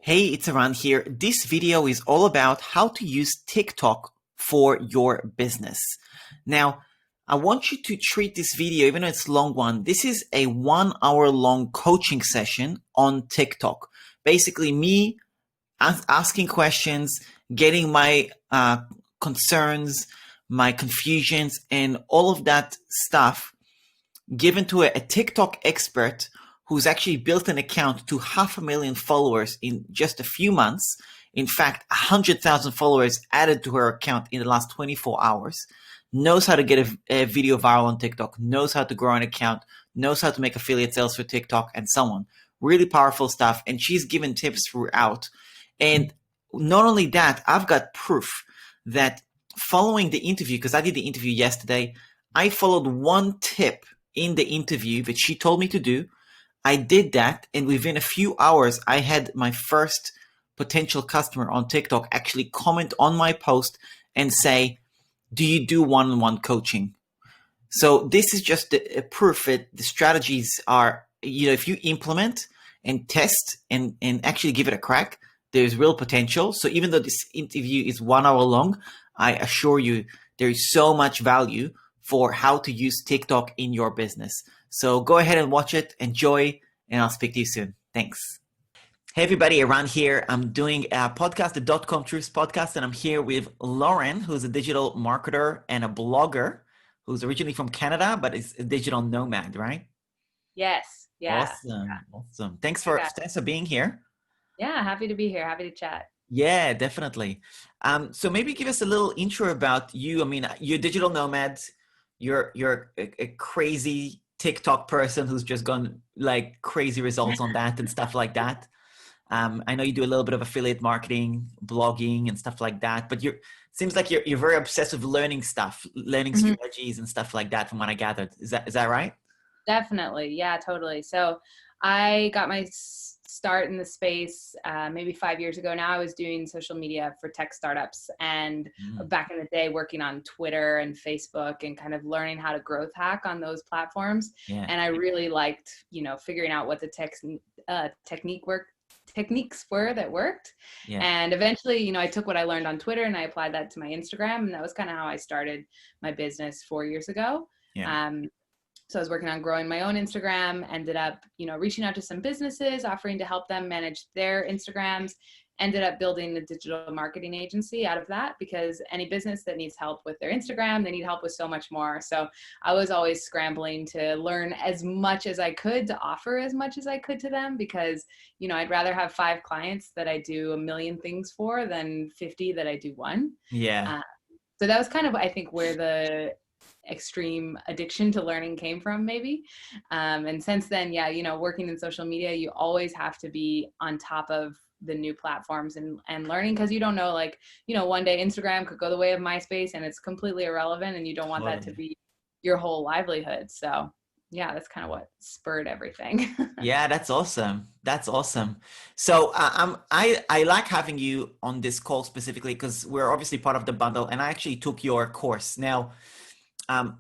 Hey, it's Aran here. This video is all about how to use TikTok for your business. Now, I want you to treat this video, even though it's a long one, this is a 1 hour long coaching session on TikTok. Basically, me asking questions, getting my concerns, my confusions, and all of that stuff given to a TikTok expert who's actually built an account to 500,000 followers in just a few months. In fact, 100,000 followers added to her account in the last 24 hours, knows how to get a video viral on TikTok, knows how to grow an account, knows how to make affiliate sales for TikTok, and so on. Really powerful stuff. And she's given tips throughout. And not only that, I've got proof that following the interview, because I did the interview yesterday, I followed one tip in the interview that she told me to do. I did that, and within a few hours, I had my first potential customer on TikTok actually comment on my post and say, do you do one-on-one coaching? So this is just a proof that the strategies are, if you implement and test and actually give it a crack, there's real potential. So even though this interview is 1 hour long, I assure you there is so much value for how to use TikTok in your business. So go ahead and watch it, enjoy, and I'll speak to you soon. Thanks. Hey everybody, Aran here. I'm doing a podcast, the .com Truth podcast, and I'm here with Lauren, who's a digital marketer and a blogger who's originally from Canada, but is a digital nomad, right? Yes. Yeah. Awesome. Thanks for being here. Yeah, happy to be here. Happy to chat. Yeah, definitely. So maybe give us a little intro about you. I mean, you're a digital nomad. You're a crazy TikTok person who's just gone like crazy results on that and stuff like that. I know you do a little bit of affiliate marketing, blogging and stuff like that, but seems like you're very obsessed with learning stuff, learning strategies and stuff like that from what I gathered. Is that right? Definitely. Yeah, totally. So I got my start in the space maybe 5 years ago now. I was doing social media for tech startups and back in the day working on Twitter and Facebook and kind of learning how to growth hack on those platforms. Yeah. And I really liked, figuring out what the techniques were that worked. Yeah. And eventually, I took what I learned on Twitter and I applied that to my Instagram. And that was kind of how I started my business 4 years ago. Yeah. So I was working on growing my own Instagram, ended up, reaching out to some businesses, offering to help them manage their Instagrams, ended up building a digital marketing agency out of that, because any business that needs help with their Instagram, they need help with so much more. So I was always scrambling to learn as much as I could, to offer as much as I could to them, because, I'd rather have 5 clients that I do a million things for than 50 that I do one. Yeah. So that was kind of, I think, where the extreme addiction to learning came from, maybe. And since then, working in social media, you always have to be on top of the new platforms and learning, because you don't know, one day Instagram could go the way of MySpace and it's completely irrelevant and you don't want that to be your whole livelihood. So yeah, that's kind of what spurred everything. Yeah, that's awesome. So I like having you on this call specifically because we're obviously part of the bundle, and I actually took your course. Now,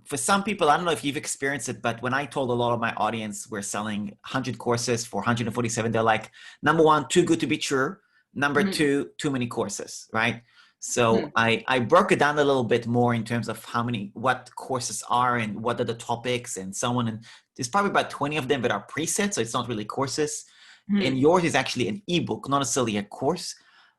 for some people, I don't know if you've experienced it, but when I told a lot of my audience we're selling 100 courses for 147, they're like, number one, too good to be true. Number two, too many courses, right? So I broke it down a little bit more in terms of what courses are and what are the topics and so on. And there's probably about 20 of them that are presets, so it's not really courses. And yours is actually an ebook, not necessarily a course.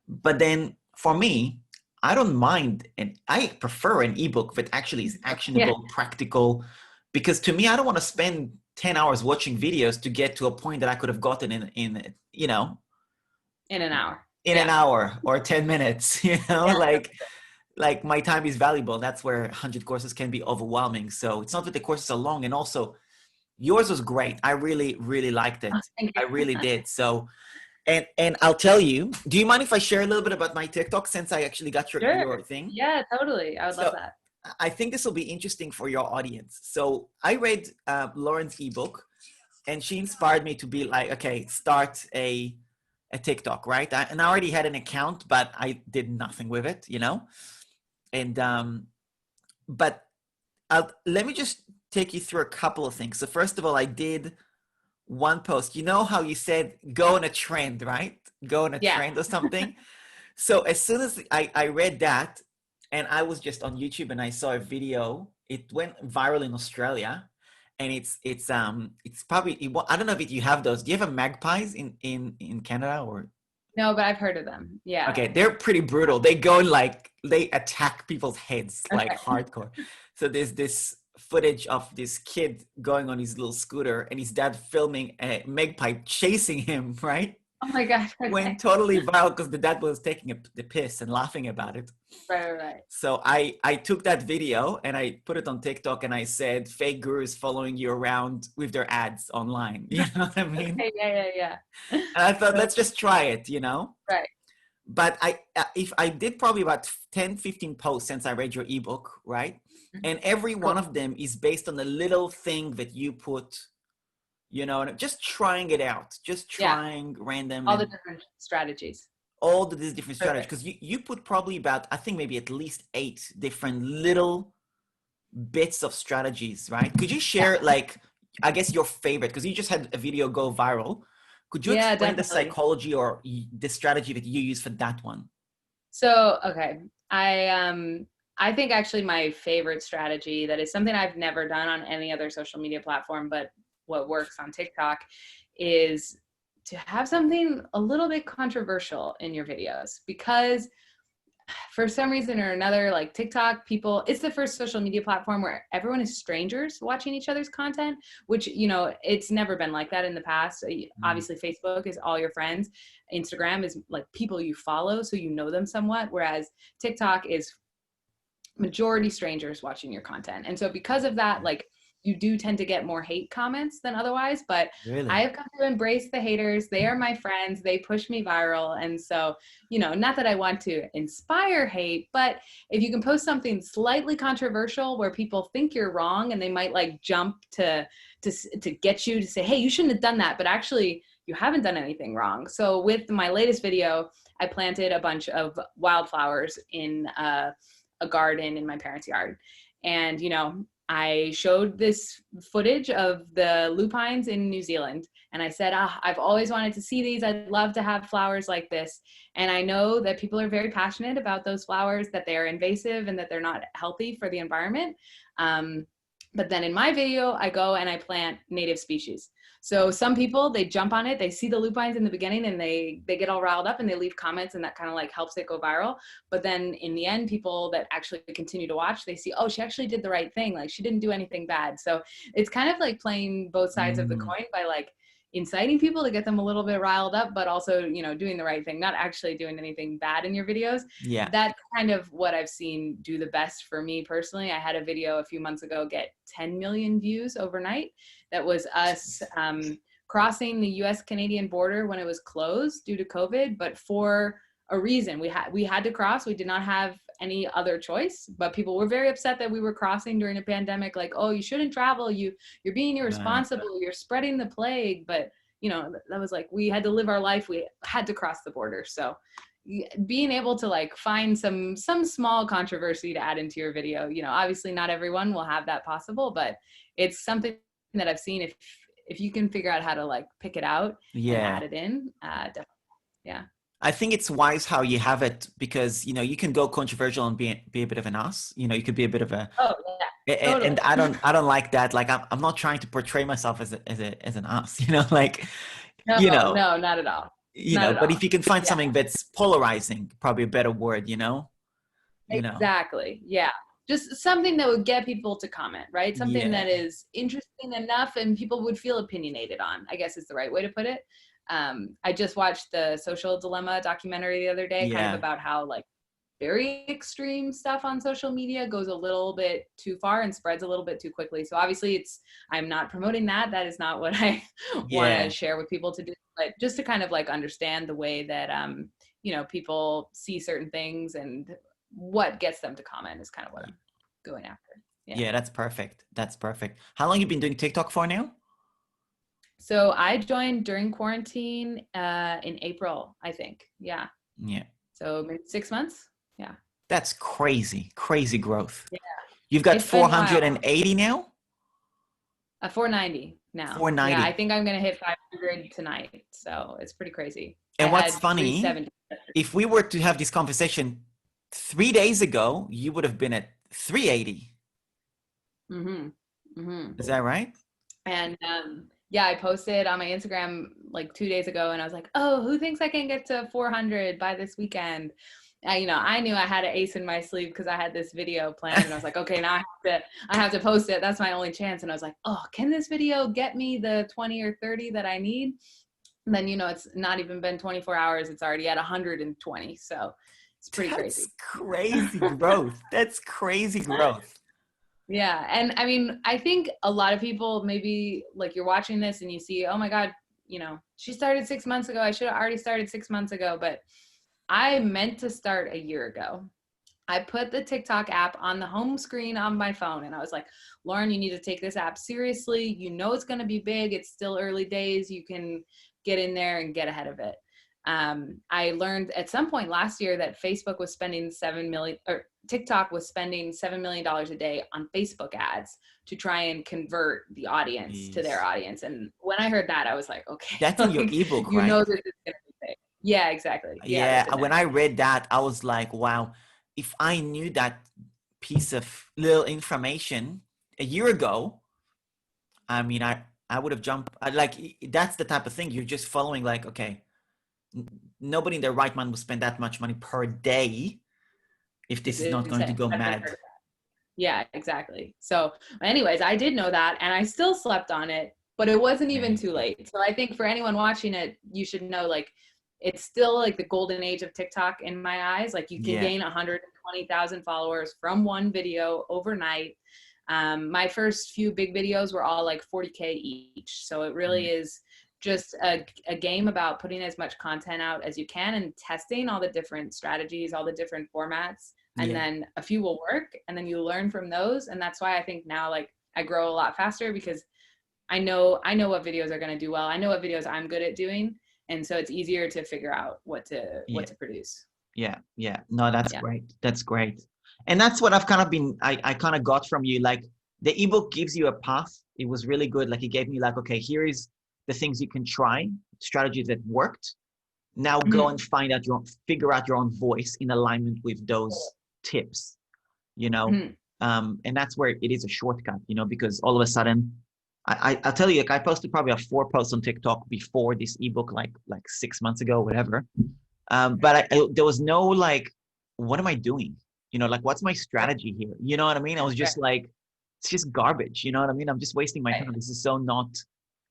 But then for me, I don't mind, and I prefer an ebook that actually is actionable, practical, because to me, I don't want to spend 10 hours watching videos to get to a point that I could have gotten in an hour. An hour or 10 minutes, like my time is valuable. That's where 100 courses can be overwhelming. So it's not that the courses are long, and also yours was great. I really, really liked it. I really did. So, and I'll tell you, do you mind if I share a little bit about my TikTok since I actually got your thing? Yeah, totally. I would love that. I think this will be interesting for your audience. So I read Lauren's ebook, and she inspired me to be like, okay, start a TikTok, right? And I already had an account, but I did nothing with it, And, but let me just take you through a couple of things. So first of all, I did one post. You know how you said, go on a trend, right? go on a Yeah. trend or something. So as soon as I read that, and I was just on YouTube and I saw a video, it went viral in Australia, and it's probably I don't know if you have those. Do you have a magpies in Canada or? No, but I've heard of them. Yeah. Okay, they're pretty brutal. They go like they attack people's heads like Okay. hardcore. So there's this footage of this kid going on his little scooter and his dad filming a magpie chasing him, right? Oh my gosh. Went Okay. totally viral because the dad was taking the piss and laughing about it. Right, right, right. So I took that video and I put it on TikTok and I said fake gurus following you around with their ads online. You know what I mean? Okay, yeah, yeah, yeah. And I thought, So, let's just try it, you know? right. But if I did probably about 10, 15 posts since I read your ebook, right? And every Cool. one of them is based on a little thing that you put, you know, and just trying it out, just Yeah. trying random All the and different strategies. all the these different strategies. Perfect. Because you put probably about, I think maybe at least 8 different little bits of strategies, right? Could you share like, I guess your favorite, because you just had a video go viral. Could you Yeah, explain the definitely. psychology or the strategy that you use for that one? So, okay. I think actually my favorite strategy that is something I've never done on any other social media platform, but what works on TikTok is to have something a little bit controversial in your videos, because for some reason or another, like TikTok, people, it's the first social media platform where everyone is strangers watching each other's content, which, you know, it's never been like that in the past. Obviously, Facebook is all your friends. Instagram is like people you follow, so you know them somewhat, whereas TikTok is majority strangers watching your content. And so because of that, like, you do tend to get more hate comments than otherwise, but I Really? have come to embrace the haters. They are my friends. They push me viral. And so, you know, not that I want to inspire hate, but if you can post something slightly controversial where people think you're wrong and they might like jump to get you to say, hey, you shouldn't have done that, but actually you haven't done anything wrong. So with my latest video, I planted a bunch of wildflowers in a garden in my parents' yard. And, you know, I showed this footage of the lupines in New Zealand. And I said, I've always wanted to see these. I'd love to have flowers like this. And I know that people are very passionate about those flowers, that they're invasive and that they're not healthy for the environment. But then in my video, I go and I plant native species. So some people, they jump on it, they see the lupines in the beginning and they get all riled up and they leave comments, and that kind of like helps it go viral. But then in the end, people that actually continue to watch, they see, oh, she actually did the right thing. Like she didn't do anything bad. So it's kind of like playing both sides of the Mm, coin by like inciting people to get them a little bit riled up, but also, you know, doing the right thing, not actually doing anything bad in your videos. yeah. That's kind of what I've seen do the best for me personally. I had a video a few months ago get 10 million views overnight. That was us crossing the US Canadian border when it was closed due to COVID, but for a reason. We had to cross. We did not have any other choice, but people were very upset that we were crossing during a pandemic. Like, oh, you shouldn't travel. You're being Right. irresponsible. You're spreading the plague. But you know, that was like, we had to live our life. We had to cross the border. So being able to like find some small controversy to add into your video, you know, obviously not everyone will have that possible, but it's something that I've seen, if you can figure out how to like pick it out and add Yeah. it in, definitely. Yeah. I think it's wise how you have it because, you know, you can go controversial and be a bit of an ass. You know, you could be a bit of a, Oh yeah, and totally. I don't like that. Like I'm not trying to portray myself as an ass, you know, like, No, you know, no, not at all. Not at but all. if you can find Yeah, something that's polarizing, probably a better word, you know, exactly. Yeah. Just something that would get people to comment, right? Something yeah, that is interesting enough and people would feel opinionated on, I guess is the right way to put it. I just watched the Social Dilemma documentary the other day, kind of yeah, about how like very extreme stuff on social media goes a little bit too far and spreads a little bit too quickly. So obviously I'm not promoting that. That is not what I want to yeah, share with people to do, but just to kind of like understand the way that, you know, people see certain things and what gets them to comment is kind of what I'm going after. Yeah. yeah. That's perfect. That's perfect. How long you been doing TikTok for now? So I joined during quarantine, in April, I think. Yeah. Yeah. So maybe 6 months. Yeah. That's crazy, crazy growth. Yeah. You've got It's been wild. 480 now? 490 now. Yeah, I 490. think I'm gonna hit 500 tonight. So it's pretty crazy. I And what's had funny, 370. if we were to have this conversation 3 days ago, you would have been at 380. Mm-hmm. Mm-hmm. Is that right? And yeah, I posted on my Instagram like 2 days ago, and I was like, "Oh, who thinks I can get to 400 by this weekend?" I knew I had an ace in my sleeve because I had this video planned, and I was like, "Okay, now I have to post it. That's my only chance." And I was like, "Oh, can this video get me the 20 or 30 that I need?" And then it's not even been 24 hours; it's already at 120. So it's pretty That's crazy. crazy growth. That's crazy growth. Yeah. And I mean, I think a lot of people, maybe like you're watching this and you see, oh my God, she started 6 months ago. I should have already started 6 months ago, but I meant to start a year ago. I put the TikTok app on the home screen on my phone and I was like, Lauren, you need to take this app seriously. It's going to be big. It's still early days. You can get in there and get ahead of it. I learned at some point last year that Facebook was spending TikTok was spending $7 million a day on Facebook ads to try and convert the audience to their Jeez. audience. And when I heard that, I was like, okay, That's in your ebook, this right? is going to be big. Yeah, exactly. Yeah, that's Yeah. in When there. I read that, I was like, wow, if I knew that piece of little information a year ago, I mean, I would have jumped. That's the type of thing you're just following. Like, okay, nobody in their right mind will spend that much money per day if It's this is not going to insane. go I've never mad. heard of that. Yeah, exactly. So anyways, I did know that and I still slept on it, but it wasn't even too Crazy. late. So I think for anyone watching it, you should know like it's still like the golden age of TikTok in my eyes. Like you can Yeah. gain 120,000 followers from one video overnight. My first few big videos were all like 40K each. So it really Mm. is just a game about putting as much content out as you can and testing all the different strategies, all the different formats. And Yeah. then a few will work and then you learn from those. And that's why I think now like I grow a lot faster because I know what videos are going to do well. I know what videos I'm good at doing. And so it's easier to figure out what Yeah. to produce. Yeah. Yeah. No, that's Yeah. great. That's great. And that's what I've kind of been, I kind of got from you. Like the ebook gives you a path. It was really good. Like it gave me like, okay, here is the things you can try, strategies that worked. Now go Mm-hmm. and figure out your own voice in alignment with those tips, you know? Mm-hmm. And that's where it is a shortcut, because all of a sudden, I'll tell you, like I posted probably 4 posts on TikTok before this ebook, like 6 months ago, whatever. But there was no like, what am I doing? Like what's my strategy here? You know what I mean? I was Right. just like, it's just garbage. You know what I mean? I'm just wasting my Right. time. This is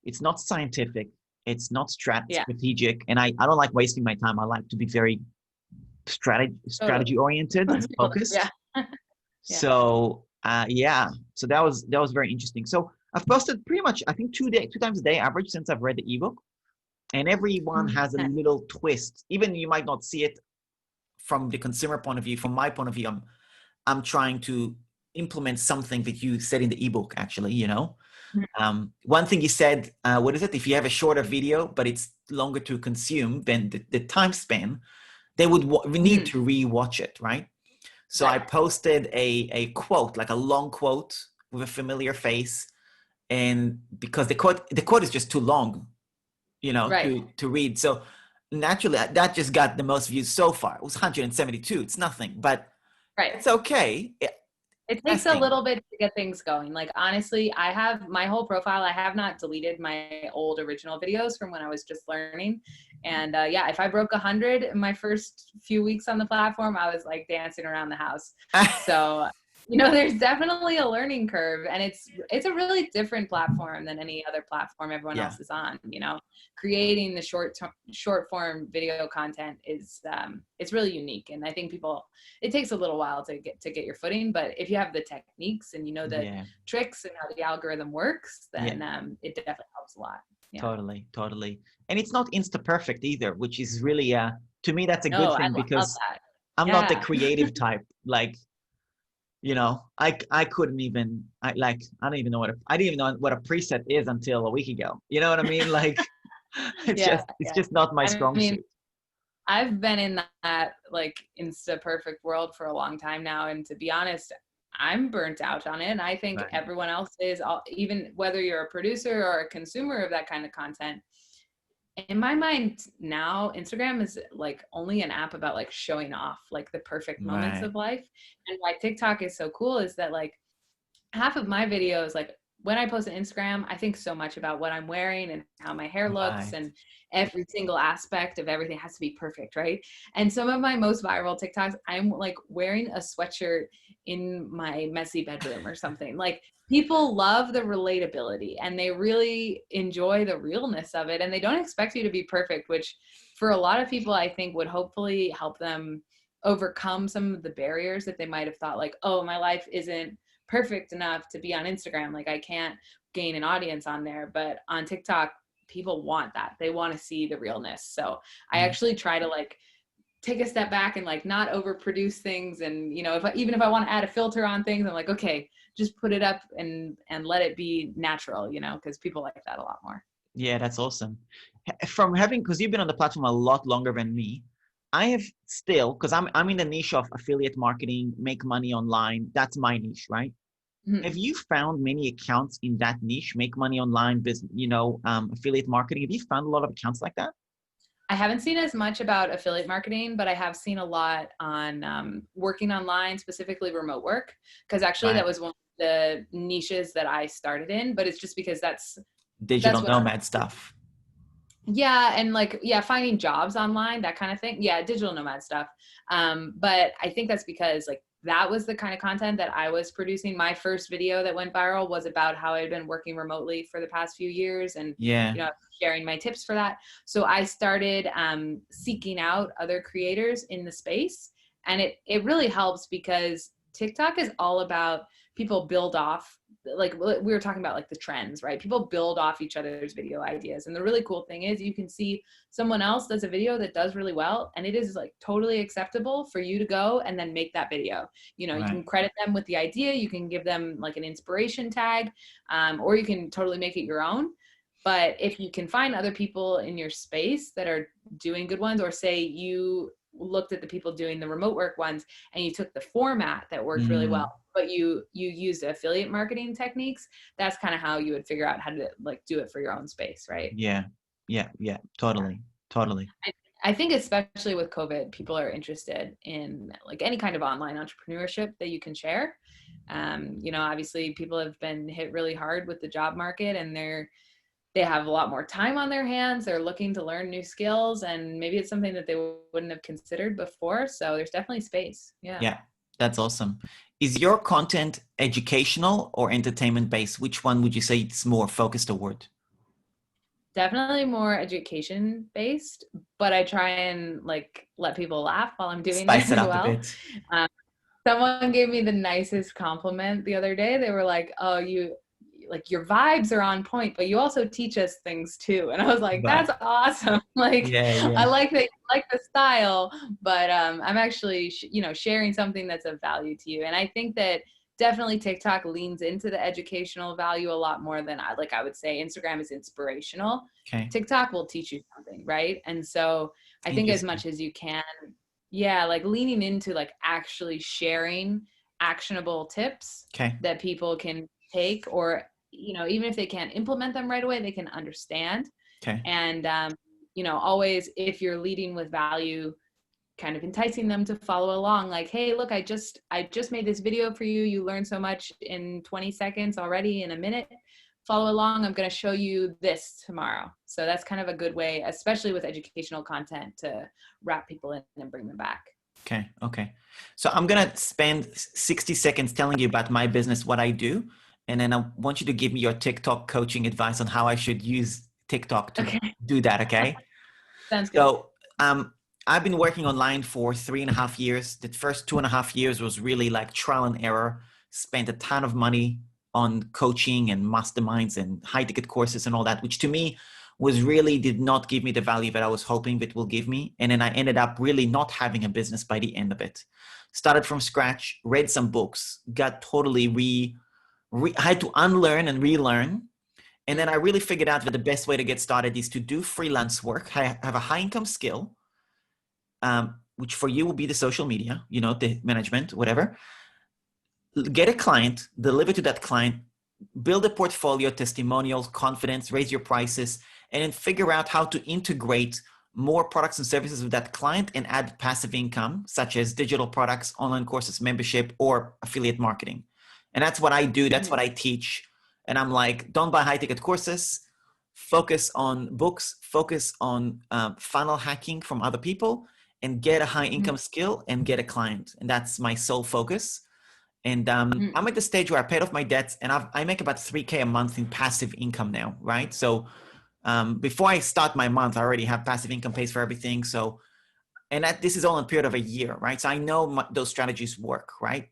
it's not scientific. It's not Yeah. strategic. And I don't like wasting my time. I like to be very Totally. strategy oriented and Yeah. focused. Yeah. So yeah, so that was very interesting. So I've posted pretty much I think 2 times a day average since I've read the ebook, and every one has a Nice. little twist. Even you might not see it from the consumer point of view. From my point of view, I'm trying to implement something that you said in the ebook. Actually, one thing you said, what is it? If you have a shorter video but it's longer to consume, then the time span they would need Mm-hmm. to re-watch it, right? So I Right. posted a quote, like a long quote with a familiar face, and because the quote is just too long, Right. to read. So naturally, that just got the most views so far. It was 172. It's nothing, but Right. it's okay. It takes a Testing. little bit to get things going. Like honestly, I have my whole profile. I have not deleted my old original videos from when I was just learning. And yeah, if I broke 100 in my first few weeks on the platform, I was like dancing around the house. So there's definitely a learning curve, and it's a really different platform than any other platform everyone Yeah, else is on. Creating the short form video content is it's really unique, and I think it takes a little while to get your footing, but if you have the techniques and the yeah, tricks and how the algorithm works, yeah. then it definitely helps a lot. Yeah. Totally, totally. And it's not insta perfect either, which is really to me that's a good No, I thing love because that. I'm not the Yeah. creative type. Like, I couldn't even I don't even know I didn't even know what a preset is until a week ago. You know what I mean? Like it's Yeah. just it's Yeah. just not my I strong mean, suit. I've been in that like insta perfect world for a long time now, and to be honest, I'm burnt out on it. And I think Right. everyone else is, even whether you're a producer or a consumer of that kind of content. in my mind now, Instagram is like only an app about like showing off like the perfect moments Right. of life. And why TikTok is so cool is that like half of my videos, like when I post on Instagram, I think so much about what I'm wearing and how my hair looks, Right. and every single aspect of everything has to be perfect, right? And some of my most viral TikToks, I'm like wearing a sweatshirt in my messy bedroom or something. Like people love the relatability and they really enjoy the realness of it, and they don't expect you to be perfect, which for a lot of people I think would hopefully help them overcome some of the barriers that they might have thought like, oh, my life isn't perfect enough to be on Instagram. Like I can't gain an audience on there, but on TikTok, people want that. They want to see the realness. So I Yeah. actually try to like take a step back and like not overproduce things. And, you know, even if I want to add a filter on things, I'm like, okay, just put it up and let it be natural, you know, because people like that a lot more. Yeah, that's awesome. From having, because you've been on the platform a lot longer than me, I have still, because I'm in the niche of affiliate marketing, make money online. That's my niche, right? Have Mhm. you found many accounts in that niche, make money online, business, affiliate marketing? Have you found a lot of accounts like that? I haven't seen as much about affiliate marketing, but I have seen a lot on working online, specifically remote work, because actually that Right. was one of the niches that I started in. But it's just because that's Digital what nomad stuff. yeah, and like yeah, finding jobs online, that kind of thing. Yeah, digital nomad stuff. But I think that's because like that was the kind of content that I was producing. My first video that went viral was about how I'd been working remotely for the past few years, and Yeah. you know, sharing my tips for that. So I started seeking out other creators in the space, and it really helps because TikTok is all about people build off, like we were talking about like the trends, right? People build off each other's video ideas. And the really cool thing is you can see someone else does a video that does really well, and it is like totally acceptable for you to go and then make that video. You know, you Right. can credit them with the idea, you can give them like an inspiration tag, or you can totally make it your own. But if you can find other people in your space that are doing good ones, or say you looked at the people doing the remote work ones and you took the format that worked really well, Mm, but you used affiliate marketing techniques, that's kind of how you would figure out how to like do it for your own space, right? yeah. Yeah. Yeah. Totally. Totally. I, I think especially with COVID, people are interested in like any kind of online entrepreneurship that you can share. You know, obviously people have been hit really hard with the job market, and they have a lot more time on their hands. They're looking to learn new skills, and maybe it's something that they wouldn't have considered before. So there's definitely space. Yeah. Yeah. That's awesome. Is your content educational or entertainment based? Which one would you say it's more focused toward? Definitely more education based, but I try and like let people laugh while I'm doing it Spice it as up a well. bit. Um, Someone gave me the nicest compliment the other day. They were like, "Oh, you like your vibes are on point, but you also teach us things too." And I was like, Right. "That's awesome!" Like, Yeah. I Yeah. like that you like the style, but I'm actually you know, sharing something that's of value to you. And I think that definitely TikTok leans into the educational value a lot more than I would say Instagram is inspirational. Okay. TikTok will teach you something, right? And so I think as Interesting. much as you can, yeah, like leaning into like actually sharing actionable tips Okay. that people can take, or you know, even if they can't implement them right away, they can understand. Okay. And you know, always if you're leading with value, kind of enticing them to follow along, like, hey, look, I just made this video for you, you learned so much in 20 seconds already, in a minute, follow along, I'm going to show you this tomorrow. So that's kind of a good way, especially with educational content, to wrap people in and bring them back. Okay. Okay. So I'm gonna spend 60 seconds telling you about my business, what I do, and then I want you to give me your TikTok coaching advice on how I should use TikTok to Okay. do that. Okay. Sounds good. So I've been working online for 3.5 years. The first 2.5 years was really like trial and error. Spent a ton of money on coaching and masterminds and high ticket courses and all that, which to me was really did not give me the value that I was hoping it will give me. And then I ended up really not having a business by the end of it. Started from scratch, read some books, got totally I had to unlearn and relearn. And then I really figured out that the best way to get started is to do freelance work. I have a high income skill, which for you will be the social media, the management, whatever. Get a client, deliver to that client, build a portfolio, testimonials, confidence, raise your prices, and then figure out how to integrate more products and services with that client and add passive income, such as digital products, online courses, membership, or affiliate marketing. And that's what I do. That's what I teach. And I'm like, don't buy high ticket courses. Focus on books, focus on funnel hacking from other people, and get a high income skill and get a client. And that's my sole focus. And I'm at the stage where I paid off my debts, and I make about 3K a month in passive income now, right? So before I start my month, I already have passive income pays for everything. So, and this is all in a period of a year, right? So I know those strategies work, right?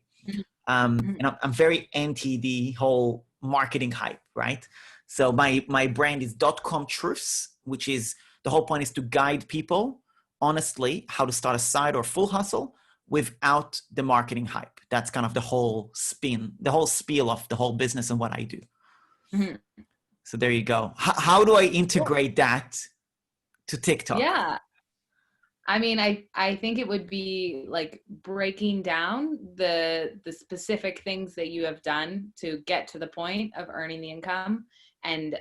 And I'm very anti the whole marketing hype, right? So my brand is .com truths, which is the whole point is to guide people honestly how to start a side or full hustle without the marketing hype. That's kind of the whole spin, the whole spiel of the whole business and what I do. So there you go. How do I integrate that to TikTok? Yeah. I mean, I think it would be like breaking down the specific things that you have done to get to the point of earning the income, and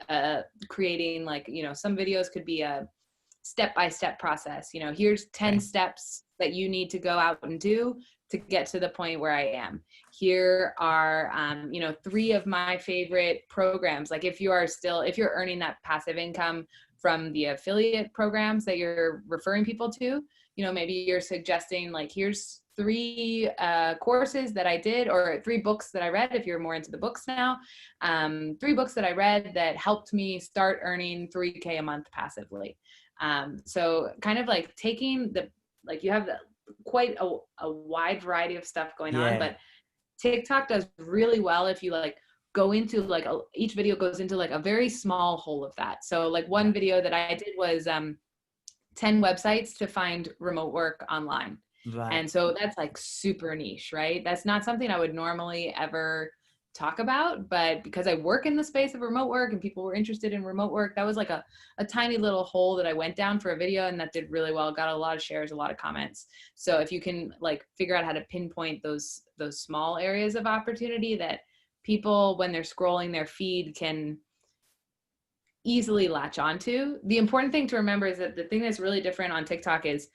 creating, like, you know, some videos could be a step-by-step process. You know, here's 10 steps that you need to go out and do to get to the point where I am. Here are, you know, 3 of my favorite programs. Like if you're earning that passive income from the affiliate programs that you're referring people to, you know, maybe you're suggesting like, here's 3 courses that I did, or 3 books that I read, if you're more into the books now, 3 books that I read that helped me start earning 3K a month passively. So kind of like taking like you have quite a wide variety of stuff going on, but TikTok does really well if you like go into like each video goes into like a very small hole of that. So like one video that I did was 10 websites to find remote work online. Right. And so that's like super niche, right? That's not something I would normally ever talk about, but because I work in the space of remote work and people were interested in remote work, that was like a tiny little hole that I went down for a video, and that did really well. Got a lot of shares, a lot of comments. So if you can like figure out how to pinpoint those small areas of opportunity that people, when they're scrolling their feed, can easily latch onto. The important thing to remember is that the thing that's really different on TikTok is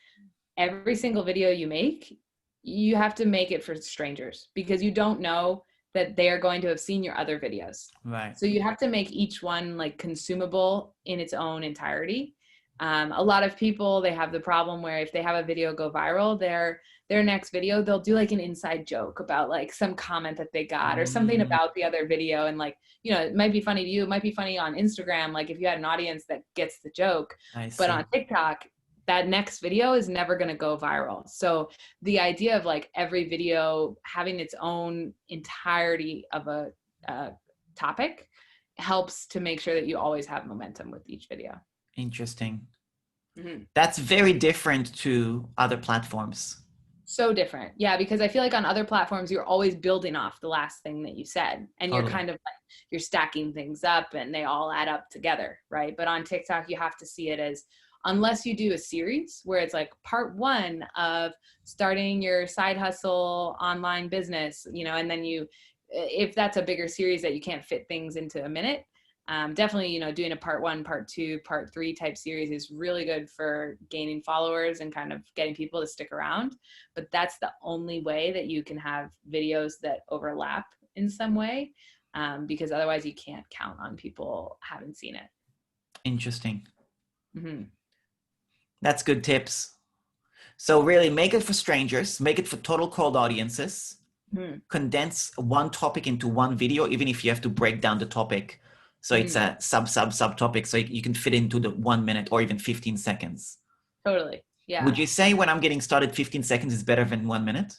every single video you make, you have to make it for strangers, because you don't know that they are going to have seen your other videos. Right. So you have to make each one like consumable in its own entirety. A lot of people, they have the problem where if they have a video go viral, their next video, they'll do like an inside joke about like some comment that they got or something about the other video. And like, you know, it might be funny to you. It might be funny on Instagram, like if you had an audience that gets the joke. But on TikTok, that next video is never going to go viral. So the idea of like every video having its own entirety of a topic helps to make sure that you always have momentum with each video. Interesting. That's very different to other platforms. So different. Yeah, because I feel like on other platforms, you're always building off the last thing that you said. And You're kind of like, you're stacking things up and they all add up together, right? But on TikTok, you have to see it as, unless you do a series where it's like part 1 of starting your side hustle online business, you know, and then if that's a bigger series that you can't fit things into a minute, definitely, you know, doing a part 1, part 2, part 3 type series is really good for gaining followers and kind of getting people to stick around. But that's the only way that you can have videos that overlap in some way, because otherwise you can't count on people having seen it. Interesting. That's good tips. So really make it for strangers, make it for total cold audiences, condense one topic into one video, even if you have to break down the topic. So it's a subtopic, so you can fit into the 1 minute or even 15 seconds. Totally. Yeah. Would you say when I'm getting started, 15 seconds is better than 1 minute?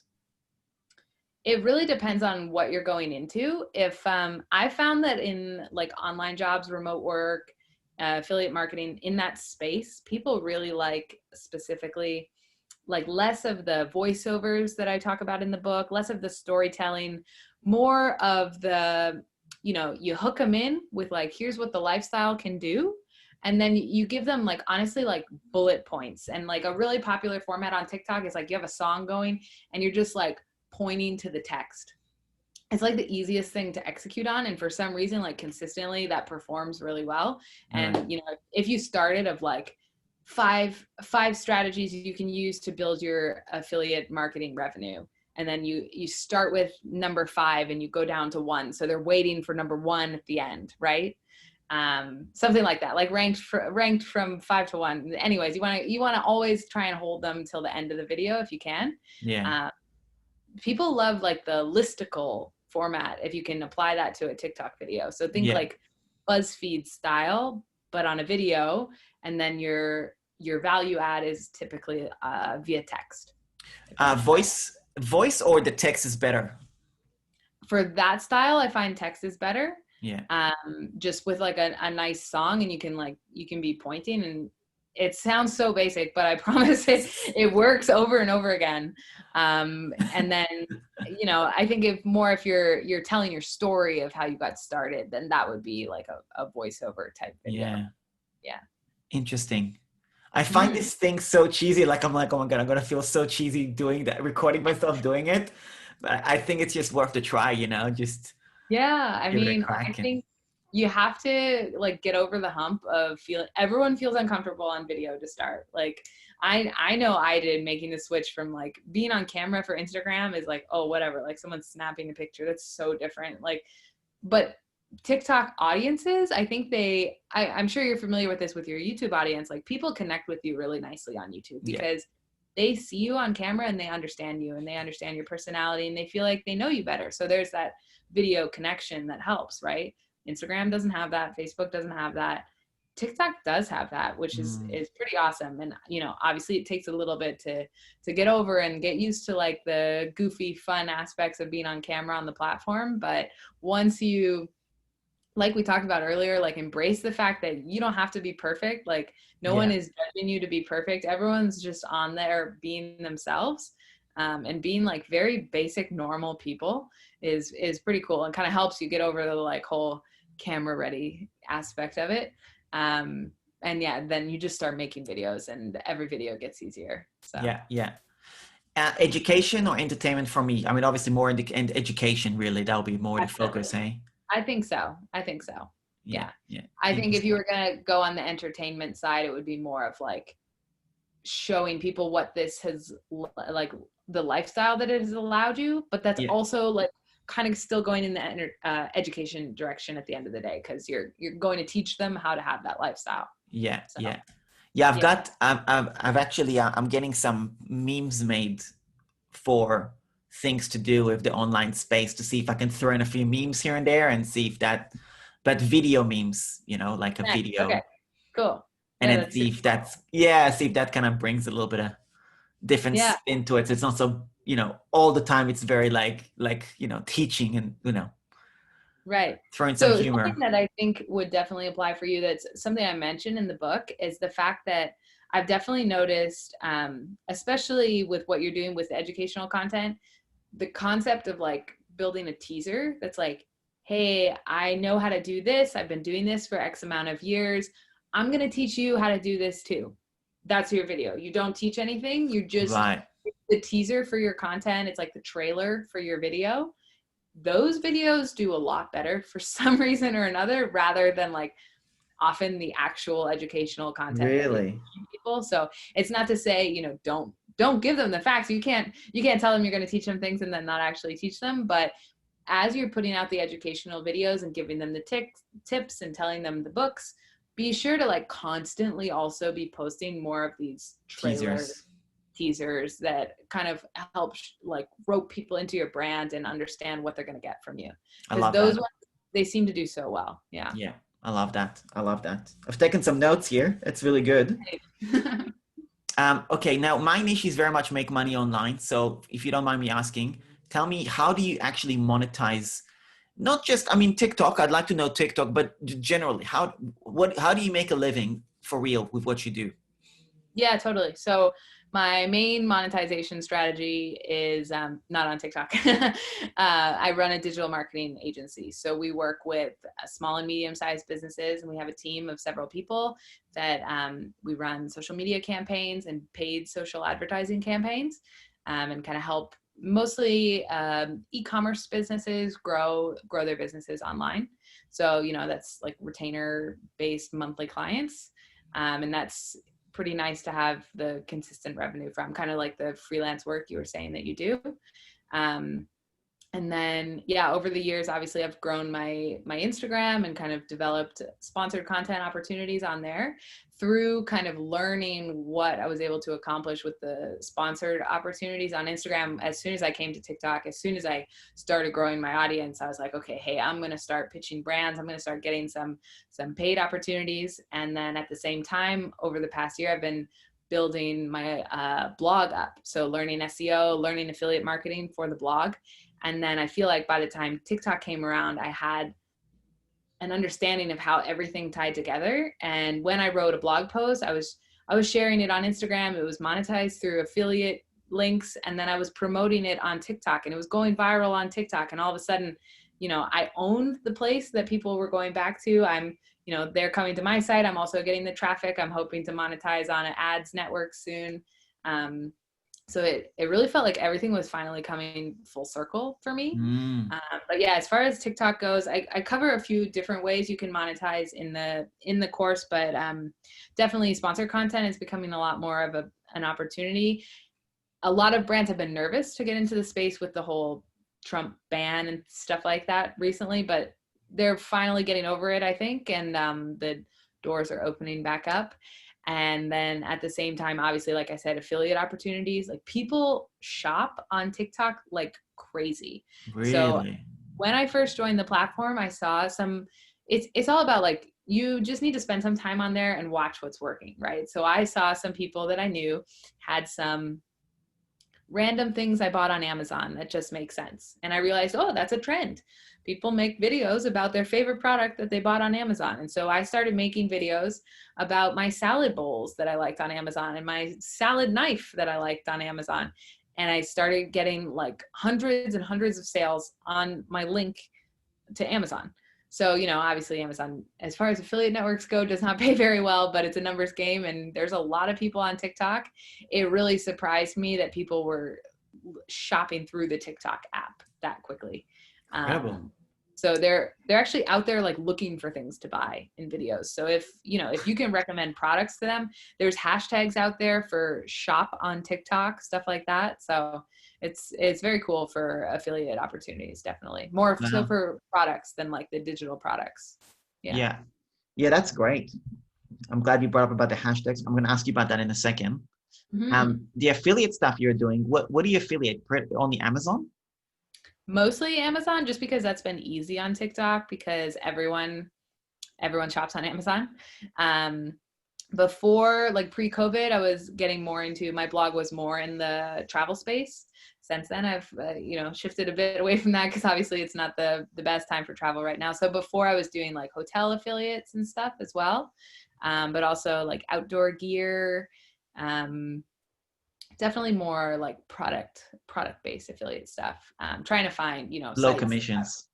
It really depends on what you're going into. If I found that in like online jobs, remote work, affiliate marketing, in that space, people really like specifically like less of the voiceovers that I talk about in the book, less of the storytelling, more of the, you know, you hook them in with like, here's what the lifestyle can do. And then you give them like, honestly, like bullet points. And like a really popular format on TikTok is like, you have a song going and you're just like pointing to the text. it's like the easiest thing to execute on. And for some reason, like consistently that performs really well. Right. And, you know, if you started of like five strategies you can use to build your affiliate marketing revenue, and then you start with number 5 and you go down to 1. So they're waiting for number 1 at the end, right? Something like that, like ranked from 5 to 1. Anyways, you want to always try and hold them till the end of the video if you can. Yeah. People love like the listicle format if you can apply that to a TikTok video. So think Yeah. like BuzzFeed style, but on a video, and then your value add is typically via text. Voice or the text is better? For that style, I find text is better. Yeah. Just with like a nice song, and you can be pointing, and it sounds so basic, but I promise it works over and over again. And then, you know, I think if you're telling your story of how you got started, then that would be like a voiceover type video. Yeah. Yeah. Interesting. I find this thing so cheesy. Like, I'm like, oh my God, I'm going to feel so cheesy doing that, recording myself doing it. But I think it's just worth the try, you know, just Yeah. I give it a mean, crack. I think you have to like get over the hump of everyone feels uncomfortable on video to start. Like I know I did, making the switch from like being on camera for Instagram is like, oh, whatever, like someone's snapping a picture. That's so different. Like, but TikTok audiences, I think I'm sure you're familiar with this with your YouTube audience. Like people connect with you really nicely on YouTube because they see you on camera and they understand you and they understand your personality and they feel like they know you better. So there's that video connection that helps, right? Instagram doesn't have that. Facebook doesn't have that. TikTok does have that, which is pretty awesome. And, you know, obviously it takes a little bit to get over and get used to like the goofy, fun aspects of being on camera on the platform. But once you, like we talked about earlier, like embrace the fact that you don't have to be perfect. Like no one is judging you to be perfect. Everyone's just on there being themselves. And being like very basic, normal people is pretty cool and kind of helps you get over the like whole camera ready aspect of it. And yeah, then you just start making videos and every video gets easier. So Yeah. Education or entertainment for me? I mean, obviously more in education, really. That'll be more the focus, eh? I think so. Yeah. I think if you were going to go on the entertainment side, it would be more of like showing people what this has, like the lifestyle that it has allowed you, but that's also like kind of still going in the education direction at the end of the day, because you're going to teach them how to have that lifestyle. I've actually I'm getting some memes made for things to do with the online space, to see if I can throw in a few memes here and there and see if that, but video memes, you know, like a video. Okay, cool. And then see if that kind of brings a little bit of different spin to it. So it's not so, you know, all the time it's very like, you know, teaching and, you know, throwing some humor. Something that I think would definitely apply for you, that's something I mentioned in the book, is the fact that I've definitely noticed, especially with what you're doing with the educational content, the concept of like building a teaser that's like, hey, I know how to do this. I've been doing this for X amount of years. I'm going to teach you how to do this too. That's your video. You don't teach anything. You just the teaser for your content. It's like the trailer for your video. Those videos do a lot better for some reason or another, rather than like often the actual educational content. Really? People. So it's not to say, you know, don't give them the facts. You can't tell them you're going to teach them things and then not actually teach them. But as you're putting out the educational videos and giving them the tips and telling them the books, be sure to like constantly also be posting more of these teasers that kind of help like rope people into your brand and understand what they're going to get from you. Because those ones, they seem to do so well. Yeah. I love that. I've taken some notes here. It's really good. Okay, now my niche is very much make money online. So if you don't mind me asking, tell me, how do you actually monetize? Not just, I mean, TikTok, I'd like to know TikTok, but generally, how do you make a living for real with what you do? Yeah, totally. So my main monetization strategy is not on TikTok. I run a digital marketing agency. So we work with small and medium-sized businesses, and we have a team of several people that we run social media campaigns and paid social advertising campaigns, and kind of help mostly e-commerce businesses grow their businesses online. So, that's like retainer based monthly clients. And that's pretty nice to have the consistent revenue from, kind of like the freelance work you were saying that you do. Um, and then, yeah, over the years, obviously I've grown my Instagram and kind of developed sponsored content opportunities on there through kind of learning what I was able to accomplish with the sponsored opportunities on Instagram. As soon as I came to TikTok, as soon as I started growing my audience, I was like, okay, hey, I'm going to start pitching brands. I'm going to start getting some paid opportunities. And then at the same time, over the past year, I've been building my blog up. So learning SEO, learning affiliate marketing for the blog. And then I feel like by the time TikTok came around, I had an understanding of how everything tied together. And when I wrote a blog post, I was sharing it on Instagram. It was monetized through affiliate links. And then I was promoting it on TikTok, and it was going viral on TikTok. And all of a sudden, I owned the place that people were going back to. They're coming to my site. I'm also getting the traffic. I'm hoping to monetize on an ads network soon. So it really felt like everything was finally coming full circle for me. Mm. But yeah, as far as TikTok goes, I cover a few different ways you can monetize in the course, but definitely sponsored content is becoming a lot more of an opportunity. A lot of brands have been nervous to get into the space with the whole Trump ban and stuff like that recently, but they're finally getting over it, I think, and the doors are opening back up. And then at the same time, obviously, like I said, affiliate opportunities, like people shop on TikTok like crazy. So Really? when I first joined the platform, I saw it's all about like, you just need to spend some time on there and watch what's working, right? So I saw some people that I knew had some random things I bought on Amazon that just make sense. And I realized, oh, that's a trend. People make videos about their favorite product that they bought on Amazon. And so I started making videos about my salad bowls that I liked on Amazon and my salad knife that I liked on Amazon. And I started getting like hundreds and hundreds of sales on my link to Amazon. So, obviously Amazon, as far as affiliate networks go, does not pay very well, but it's a numbers game. And there's a lot of people on TikTok. It really surprised me that people were shopping through the TikTok app that quickly. Incredible. So they're actually out there like looking for things to buy in videos. So if you can recommend products to them, there's hashtags out there for shop on TikTok, stuff like that. So it's very cool for affiliate opportunities, definitely. More so Wow. for products than like the digital products. Yeah. Yeah. Yeah, that's great. I'm glad you brought up about the hashtags. I'm going to ask you about that in a second. Mm-hmm. The affiliate stuff you're doing, what do you affiliate? Only Amazon? Mostly Amazon, just because that's been easy on TikTok because everyone shops on Amazon. Before, like pre-COVID, I was getting more into, my blog was more in the travel space. Since then, I've shifted a bit away from that because obviously it's not the best time for travel right now. So before I was doing like hotel affiliates and stuff as well, but also like outdoor gear. Definitely more like product based affiliate stuff. Trying to find Low sites. commissions.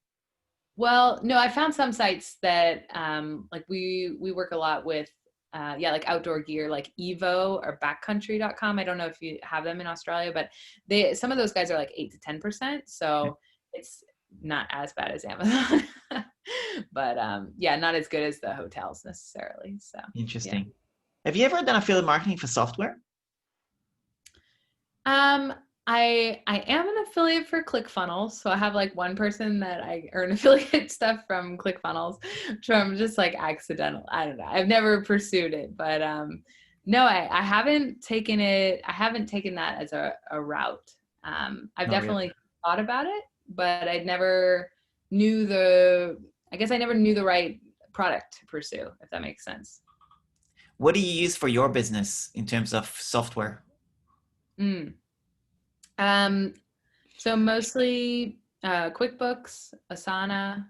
Well, no, I found some sites that like we work a lot with like outdoor gear, like Evo or backcountry.com. I don't know if you have them in Australia, but some of those guys are like 8 to 10%. So it's not as bad as Amazon, but yeah, not as good as the hotels necessarily. So Interesting. yeah. Have you ever done affiliate marketing for software? I am an affiliate for ClickFunnels, so I have like one person that I earn affiliate stuff from ClickFunnels, from just like accidental. I don't know. I've never pursued it, but no, I haven't taken it. I haven't taken that as a route. I've Not really. definitely thought about it, but I never knew I never knew the right product to pursue, if that makes sense. What do you use for your business in terms of software? Mm. So mostly QuickBooks, Asana,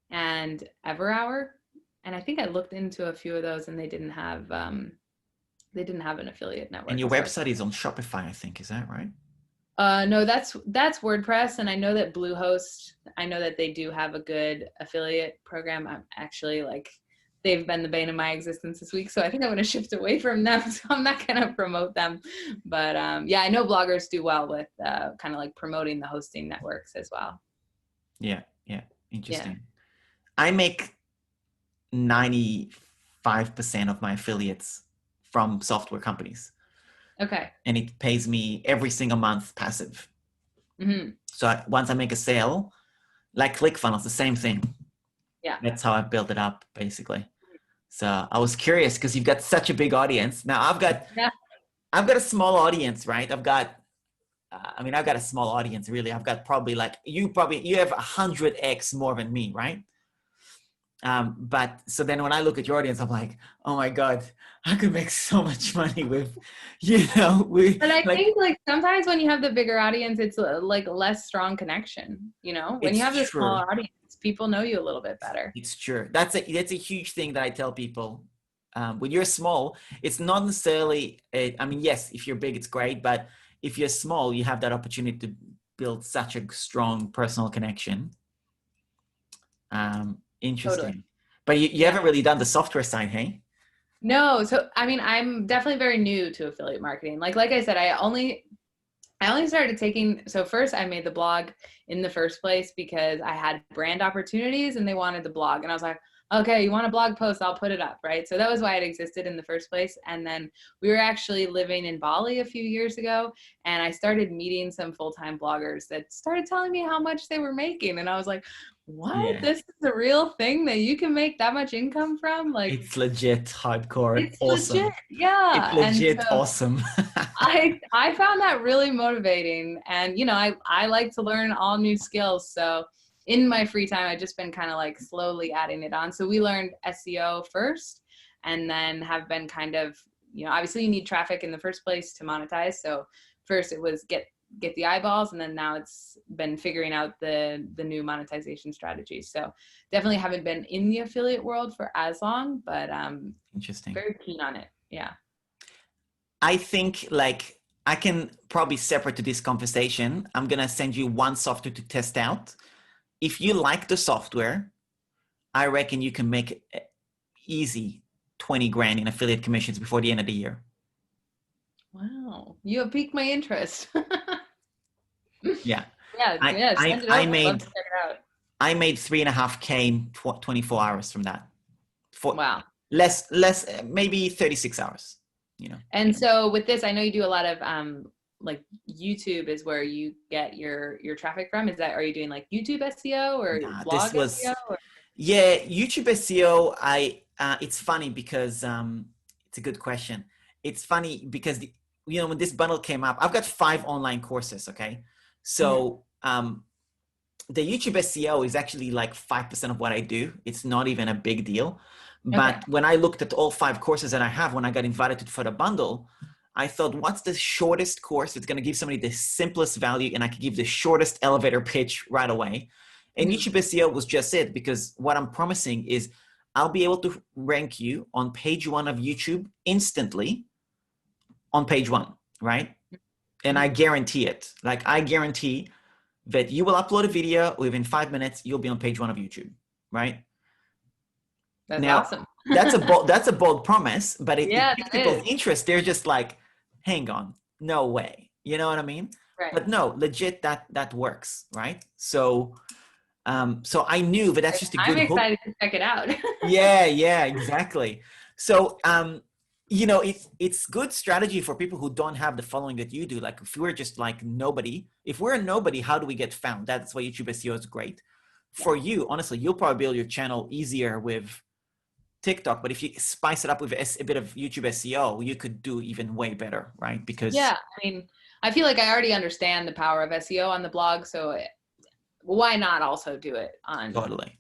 and Everhour. And I think I looked into a few of those, and they didn't have an affiliate And network. your So website is on Shopify, I think. Is that right? no, that's WordPress, and I know that Bluehost. I know that they do have a good affiliate program. I'm actually like they've been the bane of my existence this week. So I think I'm going to shift away from them. So I'm not going to promote them. But yeah, I know bloggers do well with kind of like promoting the hosting networks as well. Yeah. Yeah. Interesting. Yeah. I make 95% of my affiliates from software companies. Okay. And it pays me every single month passive. Mm-hmm. So once I make a sale, like ClickFunnels, the same thing. Yeah. That's how I built it up, basically. So I was curious because you've got such a big audience. Now I've got a small audience, right? I've got a small audience, really. I've got probably like you have 100x more than me, right? But so then when I look at your audience, I'm like, oh my God, I could make so much money with, But I think like sometimes when you have the bigger audience, it's like less strong connection, when you have the smaller audience, people know you a little bit better. It's true. That's a huge thing that I tell people. When you're small, it's not necessarily, yes, if you're big, it's great. But if you're small, you have that opportunity to build such a strong personal connection. Interesting. Totally. But you haven't really done the software side, hey? No. So, I'm definitely very new to affiliate marketing. Like I said, I only started taking, so first I made the blog in the first place because I had brand opportunities and they wanted the blog. And I was like, okay, you want a blog post? I'll put it up, right? So that was why it existed in the first place. And then we were actually living in Bali a few years ago, and I started meeting some full-time bloggers that started telling me how much they were making. And I was like, what? Yeah. This is a real thing that you can make that much income from? Like, it's legit hardcore. It's awesome. Legit, yeah. It's legit awesome. I found that really motivating. And, I like to learn all new skills. So in my free time, I've just been kind of like slowly adding it on. So we learned SEO first, and then have been kind of, obviously you need traffic in the first place to monetize. So first it was get the eyeballs, and then now it's been figuring out the new monetization strategies. So definitely haven't been in the affiliate world for as long, but interesting. Very keen on it. Yeah. I think like I can probably separate to this conversation. I'm going to send you one software to test out. If you like the software, I reckon you can make easy 20 grand in affiliate commissions before the end of the year. Wow. You have piqued my interest. Yeah. Yeah. I made 3.5K in 24 hours from that. Wow. Less, maybe 36 hours, And so with this, I know you do a lot of, like YouTube is where you get your traffic from. Are you doing like YouTube SEO or blog SEO? Yeah, YouTube SEO. It's funny because it's a good question. It's funny because when this bundle came up, I've got 5 online courses. Okay, so the YouTube SEO is actually like 5% of what I do. It's not even a big deal. But when I looked at all 5 courses that I have, when I got invited for the bundle, I thought, what's the shortest course that's going to give somebody the simplest value, and I could give the shortest elevator pitch right away? And YouTube SEO was just it, because what I'm promising is I'll be able to rank you on page 1 of YouTube instantly on page 1, right? And I guarantee it. Like, I guarantee that you will upload a video within 5 minutes, you'll be on page 1 of YouTube, right? That's awesome. that's a bold promise, but it piques people's interest. They're just like, hang on, no way. You know what I mean? Right. But no, legit, that works, right? So I knew that that's just a good hook. I'm excited to check it out. Yeah, exactly. So it's good strategy for people who don't have the following that you do. Like, if we're just like nobody, if we're a nobody, how do we get found? That's why YouTube SEO is great. For you, honestly, you'll probably build your channel easier with TikTok, but if you spice it up with a bit of YouTube SEO, you could do even way better, right? Because I feel like I already understand the power of SEO on the blog, so why not also do it on totally.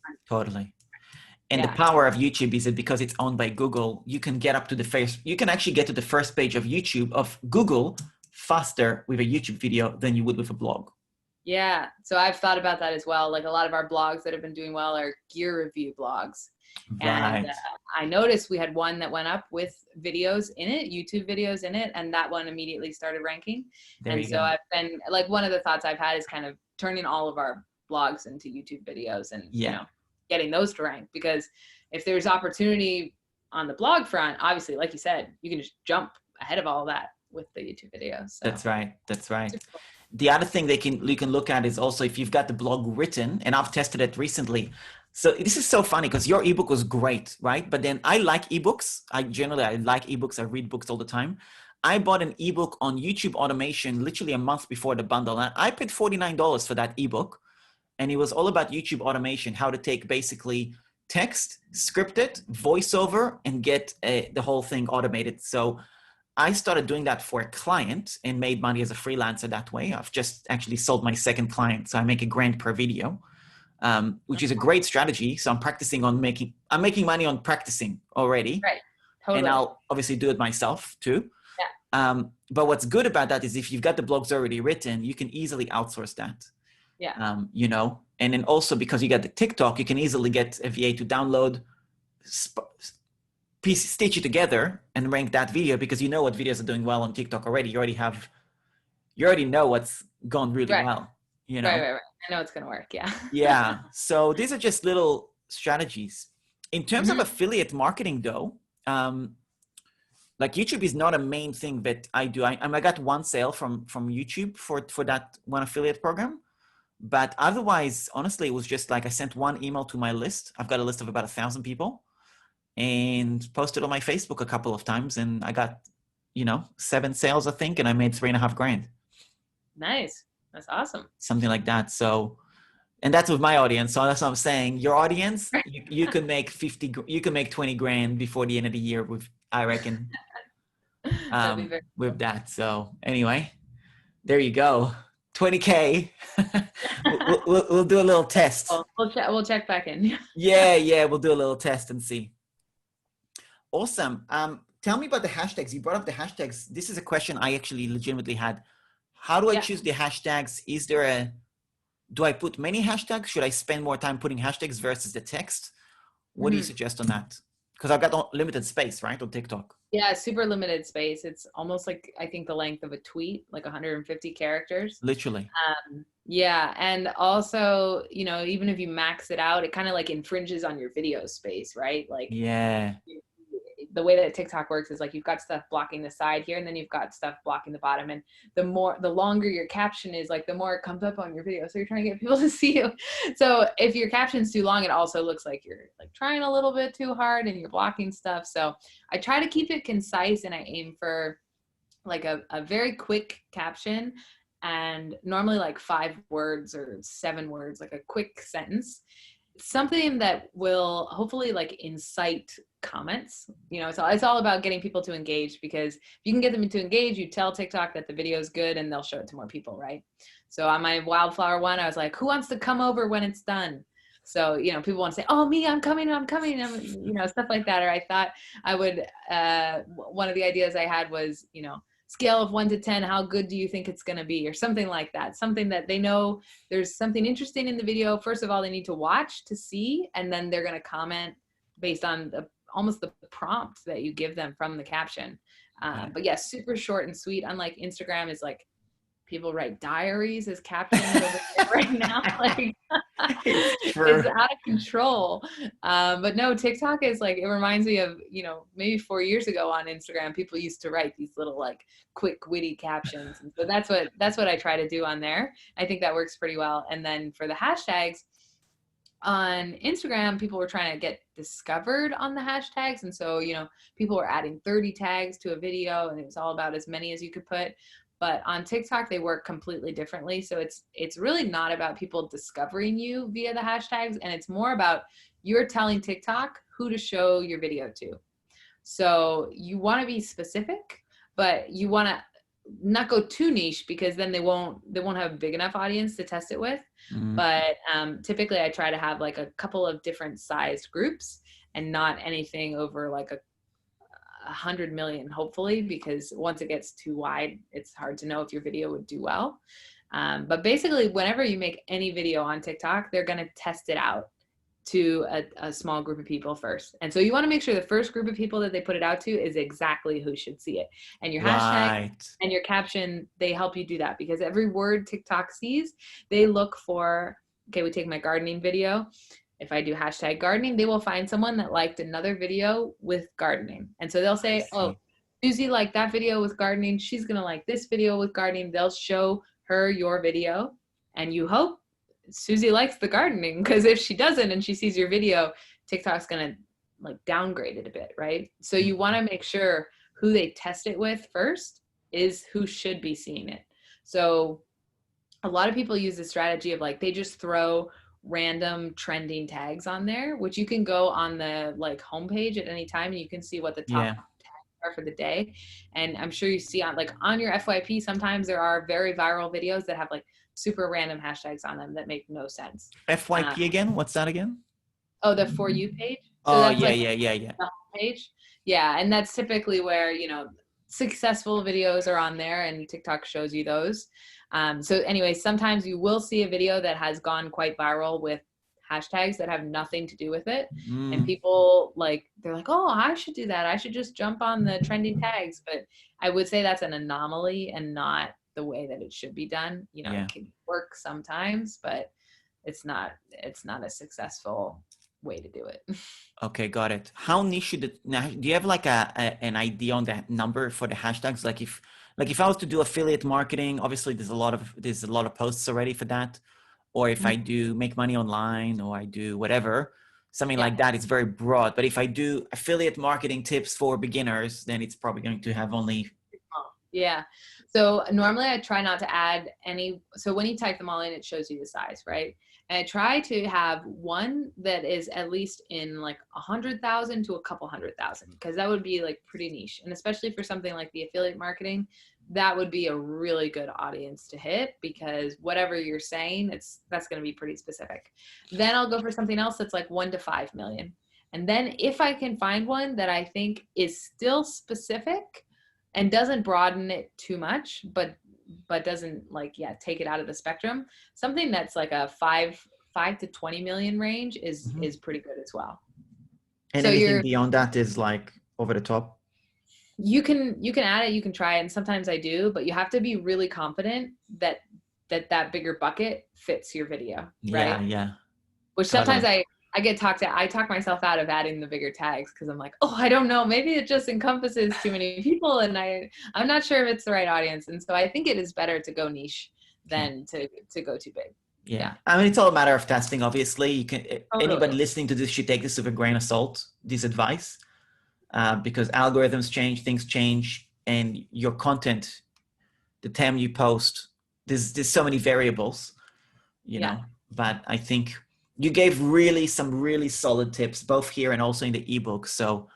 And the power of YouTube is that because it's owned by Google, you can actually get to the first page of YouTube of Google faster with a YouTube video than you would with a blog. Yeah, so I've thought about that as well. Like, a lot of our blogs that have been doing well are gear review blogs. And I noticed we had one that went up with videos in it, YouTube videos in it, and that one immediately started ranking. And so I've been like, one of the thoughts I've had is kind of turning all of our blogs into YouTube videos and getting those to rank, because if there's opportunity on the blog front, obviously, like you said, you can just jump ahead of all that with the YouTube video. So That's right. That's right. The other thing you can look at is also if you've got the blog written, and I've tested it recently. So this is so funny because your ebook was great, right? But then I like ebooks. I like ebooks. I read books all the time. I bought an ebook on YouTube automation literally a month before the bundle. And I paid $49 for that ebook. And it was all about YouTube automation, how to take basically text, script it, voiceover, and get the whole thing automated. So I started doing that for a client and made money as a freelancer that way. I've just actually sold my second client. So I make $1,000 per video, which is a great strategy. So I'm making money on practicing already. Right. Totally. And I'll obviously do it myself too. Yeah. But what's good about that is if you've got the blogs already written, you can easily outsource that. Yeah. You know, and then also because you got the TikTok, you can easily get a VA to download, stitch it together and rank that video because you know what videos are doing well on TikTok already. You already know what's gone really well, you know? Right. I know it's going to work. Yeah. Yeah. So these are just little strategies. In terms of affiliate marketing though, like YouTube is not a main thing that I do. I got one sale from YouTube for that one affiliate program. But otherwise, honestly, it was just like I sent one email to my list. I've got a list of about 1,000 people and posted on my Facebook a couple of times. And I got, 7 sales, I think, and I made $3,500. Nice. That's awesome. Something like that. So, and that's with my audience. So that's what I'm saying. Your audience, you can make you can make 20 grand before the end of the year with, I reckon, with that. So anyway, there you go. 20K. we'll do a little test. We'll check back in. Yeah. We'll do a little test and see. Awesome. Tell me about the hashtags. You brought up the hashtags. This is a question I actually legitimately had. How do I choose the hashtags? Do I put many hashtags? Should I spend more time putting hashtags versus the text? What do you suggest on that? Because I've got limited space, right, on TikTok. Yeah, super limited space. It's almost like, I think, the length of a tweet, like 150 characters. Literally. Yeah. And also, even if you max it out, it kind of like infringes on your video space, right? Like, yeah. The way that TikTok works is like you've got stuff blocking the side here, and then you've got stuff blocking the bottom. And the longer your caption is, like the more it comes up on your video. So you're trying to get people to see you. So if your caption's too long, it also looks like you're like trying a little bit too hard and you're blocking stuff. So I try to keep it concise, and I aim for like a very quick caption, and normally like 5 words or 7 words, like a quick sentence. Something that will hopefully like incite comments. It's all about getting people to engage, because if you can get them to engage, you tell TikTok that the video is good and they'll show it to more people, right? So on my wildflower one, I was like, who wants to come over when it's done? So, people want to say, oh, me, I'm coming, stuff like that. Or I thought I would, one of the ideas I had was, scale of 1 to 10, how good do you think it's going to be, or something like that. Something that they know there's something interesting in the video. First of all, they need to watch to see, and then they're going to comment based on almost the prompt that you give them from the caption. But yeah, super short and sweet. Unlike Instagram is like, people write diaries as captions right now. Like, it's out of control. But no, TikTok is like, it reminds me of, maybe 4 years ago on Instagram, people used to write these little like quick witty captions. And so that's what I try to do on there. I think that works pretty well. And then for the hashtags on Instagram, people were trying to get discovered on the hashtags. And so, people were adding 30 tags to a video, and it was all about as many as you could put. But on TikTok, they work completely differently. So it's really not about people discovering you via the hashtags, and it's more about you're telling TikTok who to show your video to. So you want to be specific, but you want to not go too niche, because then they won't have a big enough audience to test it with. But typically I try to have like a couple of different sized groups, and not anything over like 100 million, hopefully, because once it gets too wide, it's hard to know if your video would do well. But basically, whenever you make any video on TikTok, they're going to test it out to a small group of people first. And so you want to make sure the first group of people that they put it out to is exactly who should see it. And your hashtag and your caption, they help you do that, because every word TikTok sees, they look for, okay, we take my gardening video. If I do hashtag gardening, they will find someone that liked another video with gardening. And so they'll I say, oh, see. Susie liked that video with gardening. She's going to like this video with gardening. They'll show her your video, and you hope Susie likes the gardening, because if she doesn't and she sees your video, TikTok's going to like downgrade it a bit, right? So you want to make sure who they test it with first is who should be seeing it. So a lot of people use the strategy of like, they just throw random trending tags on there, which you can go on the like homepage at any time and you can see what the top Yeah. tags are for the day. And I'm sure you see on like on your FYP, sometimes there are very viral videos that have like super random hashtags on them that make no sense. FYP again? What's that again? Oh, the For You page. So Oh, that's yeah, like yeah, yeah, yeah. the homepage. Yeah, and that's typically where, you know, successful videos are on there, and TikTok shows you those. So anyway, sometimes you will see a video that has gone quite viral with hashtags that have nothing to do with it. And people like, they're like, oh, I should do that. I should just jump on the trending tags. But I would say that's an anomaly and not the way that it should be done. You know, Yeah. it can work sometimes, but it's not a successful way to do it. Okay, got it. How niche should it now? Do you have like an idea on that number for the hashtags? Like if I was to do affiliate marketing, obviously there's a lot of posts already for that. Or if I do make money online, or I do whatever, something Yeah. like that, it's very broad. But if I do affiliate marketing tips for beginners, then it's probably going to have only. Yeah. So normally I try not to add any. So when you type them all in, it shows you the size, right? And I try to have one that is at least in like 100,000 to a couple 100,000, because that would be like pretty niche. And especially for something like the affiliate marketing, that would be a really good audience to hit, because whatever you're saying, that's going to be pretty specific. Then I'll go for something else that's like 1 to 5 million. And then if I can find one that I think is still specific and doesn't broaden it too much, but doesn't like, yeah, take it out of the spectrum, something that's like a 5 to 20 million range is pretty good as well. And So anything beyond that is like over the top. You can add it, you can try it, and sometimes I do, but you have to be really confident that that bigger bucket fits your video, right? Yeah. Which sometimes I get I talk myself out of adding the bigger tags, because I'm like, oh, I don't know, maybe it just encompasses too many people, and I'm not sure if it's the right audience. And so I think it is better to go niche than to go too big. Yeah. I mean, it's all a matter of testing, obviously. You can anybody Totally. listening to this should take this with a grain of salt, this advice, because algorithms change, things change, and your content, the time you post, there's so many variables, you know. But I think you gave some really solid tips, both here and also in the ebook. So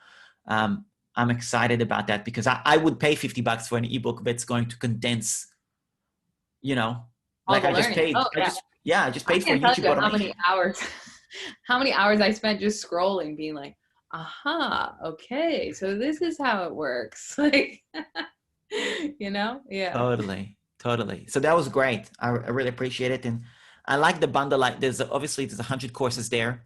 I'm excited about that, because I would pay $50 for an ebook that's going to condense, you know, All like the I just learning. paid. Oh, I just I paid for can't tell YouTube you automation. how many hours I spent just scrolling, being like, aha, okay, so this is how it works. Like, you know? Yeah. Totally. So that was great. I really appreciate it. And I like the bundle. Like there's 100 courses there,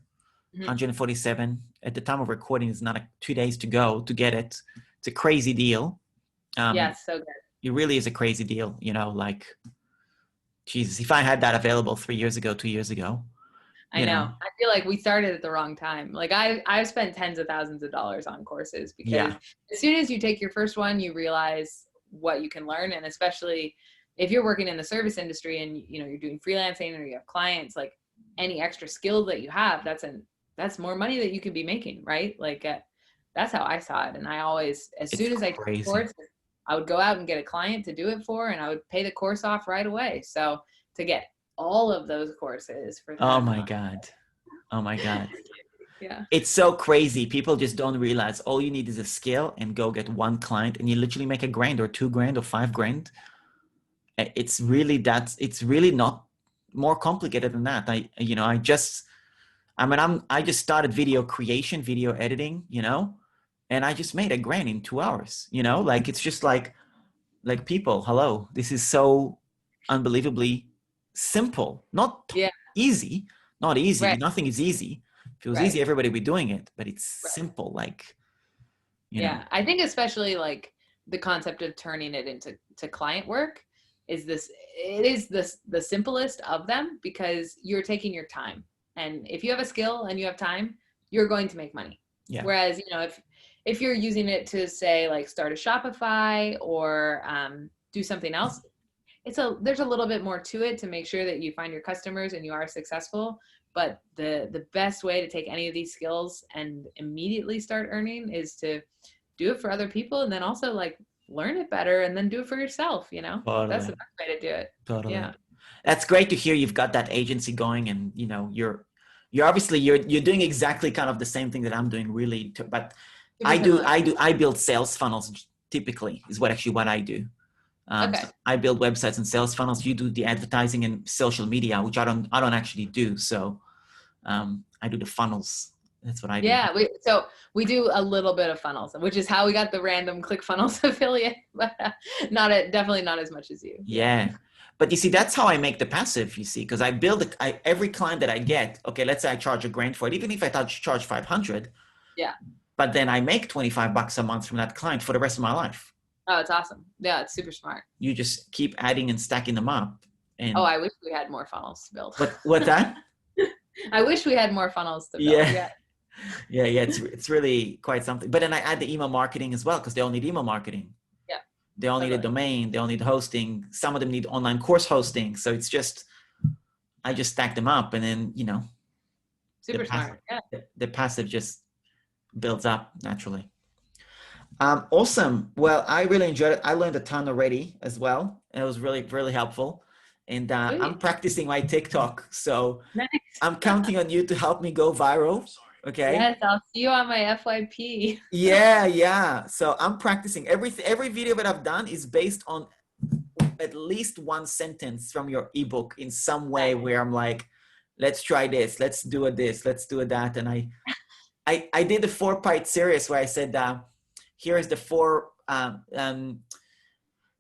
147 at the time of recording. It's not 2 days to go to get it. It's a crazy deal. Yes, so good. It really is a crazy deal, you know, like, Jesus, if I had that available 2 years ago, I know. I feel like we started at the wrong time. Like I've spent tens of thousands of dollars on courses, because as soon as you take your first one, you realize what you can learn. And especially if you're working in the service industry and, you know, you're doing freelancing or you have clients, like any extra skill that you have, that's more money that you could be making, right? Like that's how I saw it. And I always, as soon as I took the course, I would go out and get a client to do it for, and I would pay the course off right away. So to get all of those courses for Oh my God. Yeah. It's so crazy. People just don't realize all you need is a skill, and go get one client and you literally make $1,000 or $2,000 or $5,000. It's really not more complicated than that. I just started video creation, video editing, you know, and I just made $1,000 in 2 hours, you know, like, it's just like people, hello, this is so unbelievably simple, not easy, Right. Nothing is easy. If it was easy, everybody would be doing it, but it's simple, like, you know. I think especially like the concept of turning it into client work is the simplest of them, because you're taking your time. And if you have a skill and you have time, you're going to make money. Yeah. Whereas, you know, if you're using it to say like start a Shopify or do something else, there's a little bit more to it to make sure that you find your customers and you are successful. But the best way to take any of these skills and immediately start earning is to do it for other people, and then also like learn it better and then do it for yourself, you know. Totally. That's the best way to do it. Totally. Yeah. That's great to hear you've got that agency going, and you know, you're obviously you're doing exactly kind of the same thing that I'm doing really, but I build sales funnels typically is what I do. Okay. So I build websites and sales funnels. You do the advertising and social media, which I don't actually do. So I do the funnels. That's what I do. Yeah, we do a little bit of funnels, which is how we got the random ClickFunnels affiliate, but definitely not as much as you. Yeah. But you see, that's how I make the passive, you see, because I build every client that I get, okay, let's say I charge $1,000 for it, even if I charge 500. Yeah. But then I make $25 a month from that client for the rest of my life. Oh, it's awesome. Yeah, it's super smart. You just keep adding and stacking them up. And I wish we had more funnels to build. What's that? I wish we had more funnels to build. Yeah. Yeah. It's really quite something. But then I add the email marketing as well, because they all need email marketing. Yeah. They all need a domain. They all need hosting. Some of them need online course hosting. So it's just, I just stack them up, and then, you know, super smart. Yeah. The passive just builds up naturally. Awesome. Well, I really enjoyed it. I learned a ton already as well. And it was really, really helpful. And I'm practicing my TikTok. So nice. I'm counting on you to help me go viral. Okay. Yes, I'll see you on my FYP. Yeah. So I'm practicing. Every video that I've done is based on at least one sentence from your ebook in some way, where I'm like, let's try this. Let's do it this. Let's do it that. And I did a 4-part series where I said, here's the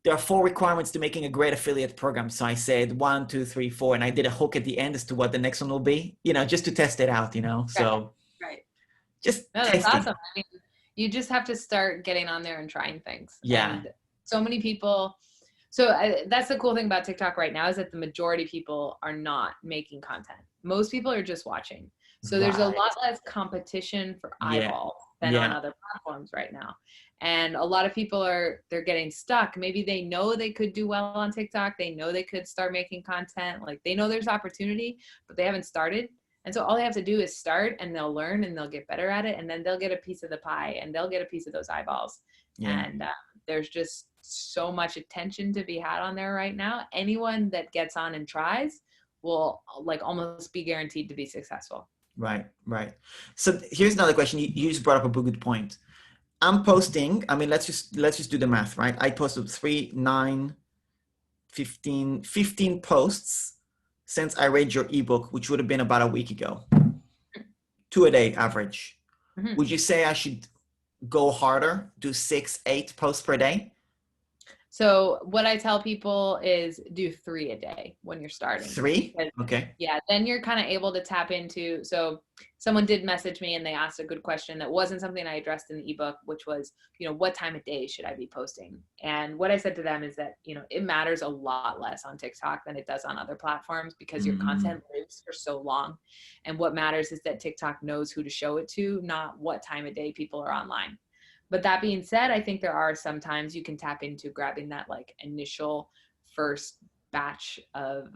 there are 4 requirements to making a great affiliate program. So I said 1, 2, 3, 4, and I did a hook at the end as to what the next one will be, you know, just to test it out, you know. So just that's awesome. I mean, you just have to start getting on there and trying things. Yeah. And so many people. So that's the cool thing about TikTok right now, is that the majority of people are not making content. Most people are just watching. So there's a lot less competition for eyeballs than on other platforms right now. And a lot of people they're getting stuck. Maybe they know they could do well on TikTok. They know they could start making content. Like they know there's opportunity, but they haven't started. And so all they have to do is start, and they'll learn and they'll get better at it. And then they'll get a piece of the pie, and they'll get a piece of those eyeballs. Yeah. And there's just so much attention to be had on there right now. Anyone that gets on and tries will like almost be guaranteed to be successful. Right. So here's another question. You just brought up a good point. I'm posting, I mean, let's just do the math, right? I posted 3, 9, 15 posts since I read your ebook, which would have been about a week ago. 2 a day average. Mm-hmm. Would you say I should go harder, do 6, 8 posts per day? So what I tell people is do 3 a day when you're starting. 3? Okay. Yeah. Then you're kind of able to tap into, so someone did message me and they asked a good question that wasn't something I addressed in the ebook, which was, you know, what time of day should I be posting? And what I said to them is that, you know, it matters a lot less on TikTok than it does on other platforms, because your content lives for so long. And what matters is that TikTok knows who to show it to, not what time of day people are online. But that being said, I think there are some times you can tap into grabbing that like initial first batch of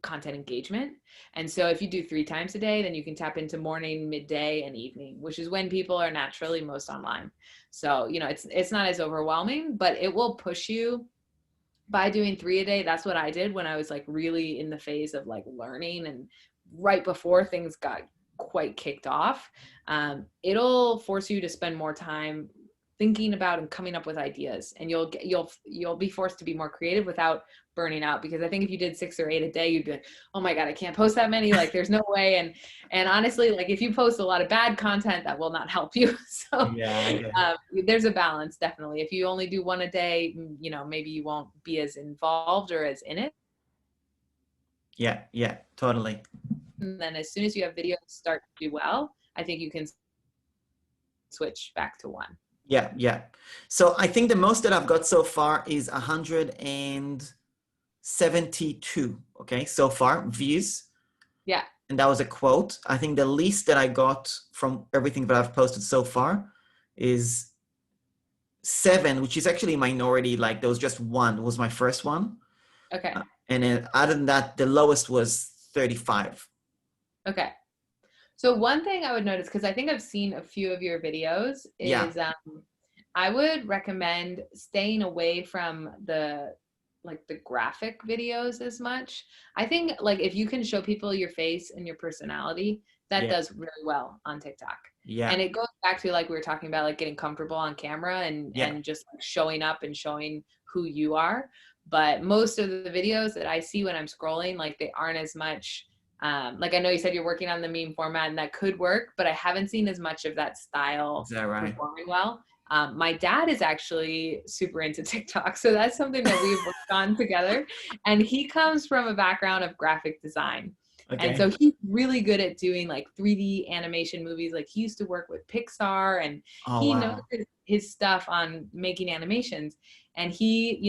content engagement. And so if you do 3 times a day, then you can tap into morning, midday, and evening, which is when people are naturally most online. So, you know, it's not as overwhelming, but it will push you by doing 3 a day. That's what I did when I was like really in the phase of like learning, and right before things got quite kicked off. It'll force you to spend more time thinking about and coming up with ideas, and you'll be forced to be more creative without burning out. Because I think if you did 6 or 8 a day, you'd be like, oh my God, I can't post that many. Like there's no way. And honestly, like if you post a lot of bad content, that will not help you. So there's a balance, definitely. If you only do 1 a day, you know, maybe you won't be as involved or as in it. Yeah, totally. And then as soon as you have videos start to do well, I think you can switch back to 1. Yeah. So I think the most that I've got so far is 172. Okay, so far views. Yeah. And that was a quote. I think the least that I got from everything that I've posted so far is 7, which is actually a minority. Like there was just one, was my first one. Okay. And then other than that, the lowest was 35. Okay. So one thing I would notice, because I think I've seen a few of your videos, Yeah. is I would recommend staying away from the graphic videos as much. I think like if you can show people your face and your personality, that Yeah. does really well on TikTok. Yeah. And it goes back to like we were talking about like getting comfortable on camera and Yeah. just like showing up and showing who you are. But most of the videos that I see when I'm scrolling, like they aren't as much like I know you said you're working on the meme format and that could work, but I haven't seen as much of that Is style that right? performing well. My dad is actually super into TikTok, so that's something that we've worked on together. And he comes from a background of graphic design. And Okay. so he's really good at doing like 3D animation movies. Like he used to work with Pixar and Oh, he knows wow. his stuff on making animations. And he,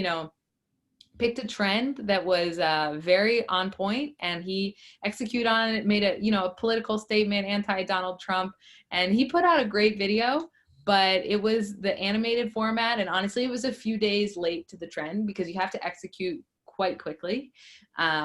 picked a trend that was very on point and he executed on it, made a political statement anti-Donald Trump, and he put out a great video. But it was the animated format, and honestly it was a few days late to the trend because you have to execute quite quickly.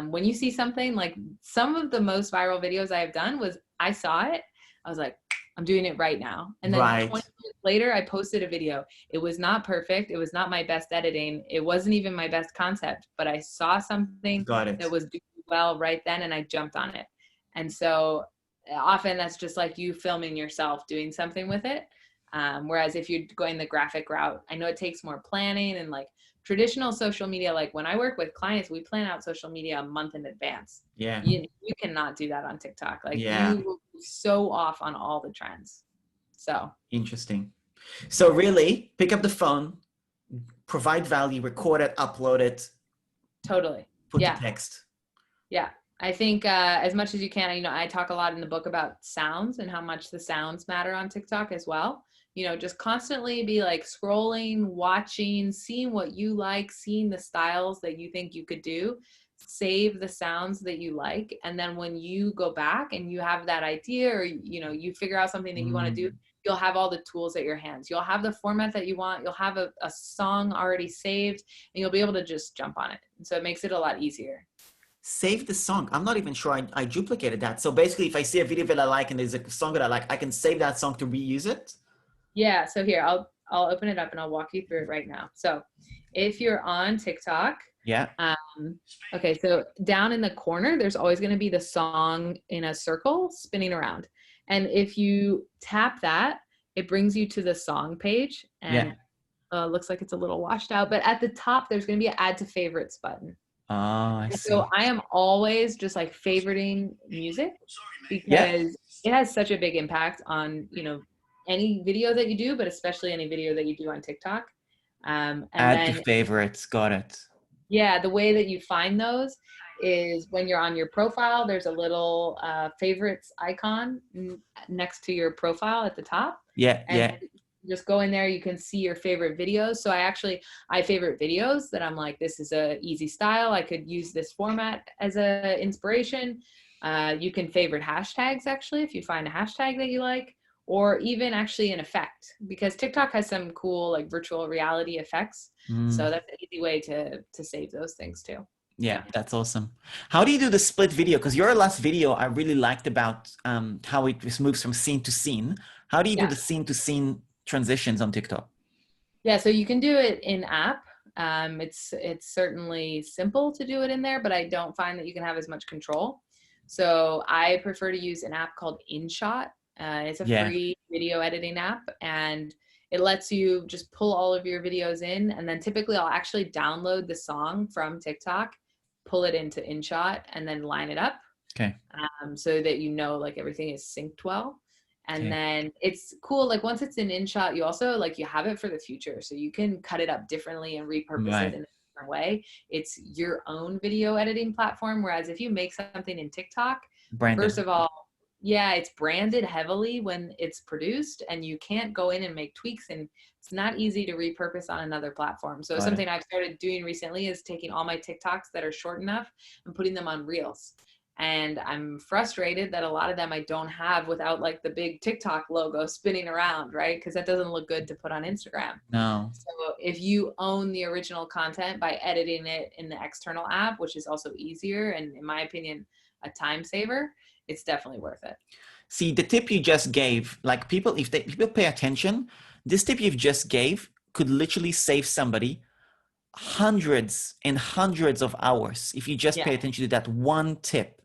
When you see something like some of the most viral videos I have done was I saw it, I was like, I'm doing it right now. And then Right. 20 minutes later, I posted a video. It was not perfect. It was not my best editing. It wasn't even my best concept, but I saw something Got that it. was doing well right then and I jumped on it. And so often that's just like you filming yourself doing something with it. Whereas if you're going the graphic route, I know it takes more planning and like traditional social media. Like when I work with clients, we plan out social media a month in advance. Yeah. You cannot do that on TikTok. Like Yeah. you will be so off on all the trends. So Interesting. So really, pick up the phone, provide value, record it, upload it, totally. put the Yeah. text. Yeah. I think as much as you can, I talk a lot in the book about sounds and how much the sounds matter on TikTok as well. Just constantly be like scrolling, watching, seeing what you like, seeing the styles that you think you could do, save the sounds that you like. And then when you go back and you have that idea or, you figure out something that you want to do, Mm. you'll have all the tools at your hands. You'll have the format that you want. You'll have a song already saved and you'll be able to just jump on it. And so it makes it a lot easier. Save the song. I'm not even sure I duplicated that. So basically, if I see a video that I like and there's a song that I like, I can save that song to reuse it. Yeah, so here I'll open it up and I'll walk you through it right now. So if you're on TikTok, Yeah. okay, so down in the corner, there's always going to be the song in a circle spinning around. And if you tap that, it brings you to the song page Yeah. and looks like it's a little washed out, but at the top, there's going to be an add to favorites button. Oh, I And see. so I am always just like favoriting music Yeah. because it has such a big impact on, any video that you do, but especially any video that you do on TikTok. And Add to then, favorites. Got it. yeah, the way that you find those is when you're on your profile, there's a little favorites icon next to your profile at the top. Yeah. And Yeah. just go in there, you can see your favorite videos. So I favorite videos that I'm like, this is a easy style. I could use this format as a inspiration. You can favorite hashtags actually, if you find a hashtag that you like, or even actually an effect because TikTok has some cool like virtual reality effects. Mm. So that's an easy way to save those things too. Yeah, Yeah. that's awesome. How do you do the split video? Because your last video I really liked about how it just moves from scene to scene. How do you do Yeah. the scene to scene transitions on TikTok? Yeah, so you can do it in app. It's certainly simple to do it in there, but I don't find that you can have as much control. So I prefer to use an app called InShot. It's a Yeah. free video editing app, and it lets you just pull all of your videos in. And then typically I'll actually download the song from TikTok, pull it into InShot, and then line it up Okay. so that like everything is synced well. And Okay. then it's cool, like once it's an InShot, you also like you have it for the future. So you can cut it up differently and repurpose it Right. in a different way. It's your own video editing platform. Whereas if you make something in TikTok, first Branded. of all, yeah, it's branded heavily when it's produced and you can't go in and make tweaks and it's not easy to repurpose on another platform. So Got it. something I've started doing recently is taking all my TikToks that are short enough and putting them on Reels. And I'm frustrated that a lot of them I don't have without like the big TikTok logo spinning around, right? Because that doesn't look good to put on Instagram. No. So if you own the original content by editing it in the external app, which is also easier and in my opinion, a time saver, it's definitely worth it. See, the tip you just gave, like people, if people pay attention, this tip you've just gave could literally save somebody hundreds and hundreds of hours if you just Yeah. pay attention to that one tip.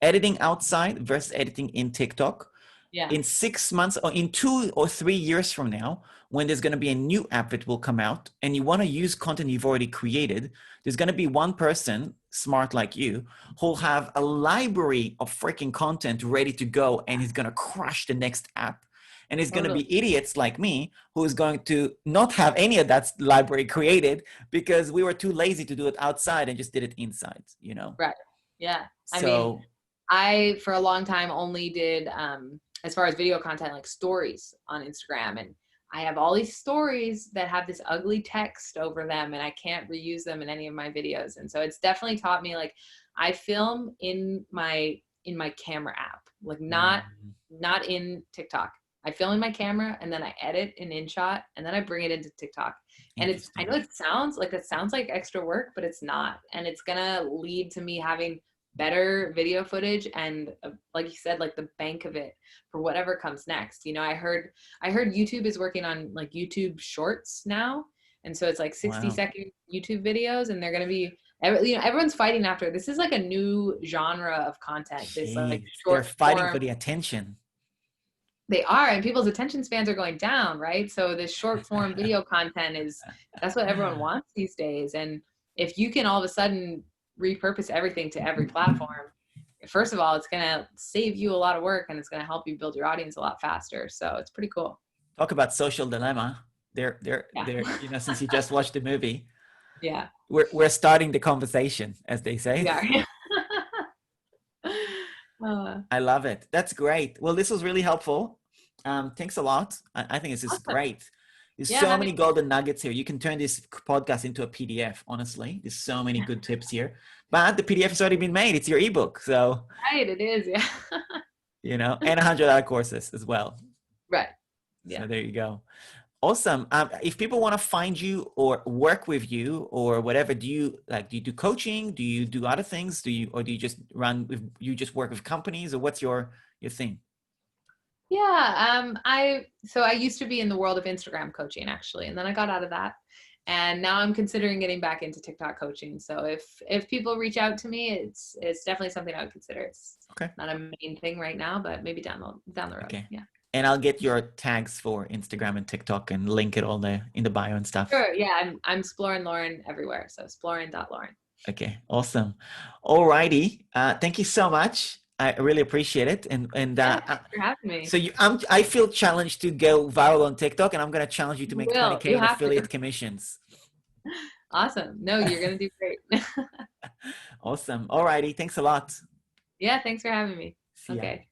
Editing outside versus editing in TikTok. Yeah. In 6 months or in 2 or 3 years from now, when there's going to be a new app that will come out and you want to use content you've already created, there's going to be one person smart like you who'll have a library of freaking content ready to go and he's going to crush the next app. And it's going to be idiots like me who is going to not have any of that library created because we were too lazy to do it outside and just did it inside, you know? Right. Yeah. I mean, So I, for a long time, only did, as far as video content, like stories on Instagram. And I have all these stories that have this ugly text over them and I can't reuse them in any of my videos. And so it's definitely taught me, like, I film in my camera app, like not in TikTok. I film in my camera and then I edit in InShot and then I bring it into TikTok. And it's, I know it sounds like extra work, but it's not. And it's gonna lead to me having better video footage and like you said, like the bank of it for whatever comes next. You know, I heard YouTube is working on like YouTube shorts now. And so it's like 60-second YouTube videos and they're going to be, you know, everyone's fighting after. This is like a new genre of content. This like short they're fighting form, for the attention. they are, and people's attention spans are going down, right? So this short form video content that's what everyone wants these days. And if you can all of a sudden repurpose everything to every platform, first of all, it's going to save you a lot of work and it's going to help you build your audience a lot faster. So it's pretty cool. Talk about social dilemma. They're you know, since you just watched the movie, yeah, we're starting the conversation, as they say. Yeah. I love it. That's great. Well, this was really helpful. Thanks a lot. I think this is great. There's so many golden nuggets here. You can turn this podcast into a PDF, honestly. There's so many good tips here. But the PDF has already been made. It's your ebook. So right, it is, yeah. You know, and 100 courses as well. Right. Yeah. So there you go. Awesome. If people want to find you or work with you or whatever, do you do coaching? Do you do other things? Do you just you work with companies, or what's your thing? Yeah. I used to be in the world of Instagram coaching actually, and then I got out of that. And now I'm considering getting back into TikTok coaching. So if people reach out to me, it's definitely something I would consider. It's not a main thing right now, but maybe down the road. Okay. Yeah. And I'll get your tags for Instagram and TikTok and link it all there in the bio and stuff. Sure. Yeah. I'm Splorin Lauren everywhere. So splorin.lauren. Okay. Awesome. All righty. Thank you so much. I really appreciate it. And thanks for having me. So I feel challenged to go viral on TikTok, and I'm going to challenge you to make 20K in affiliate commissions. Awesome. No, you're going to do great. Awesome. All righty. Thanks a lot. Yeah. Thanks for having me. See ya. Okay.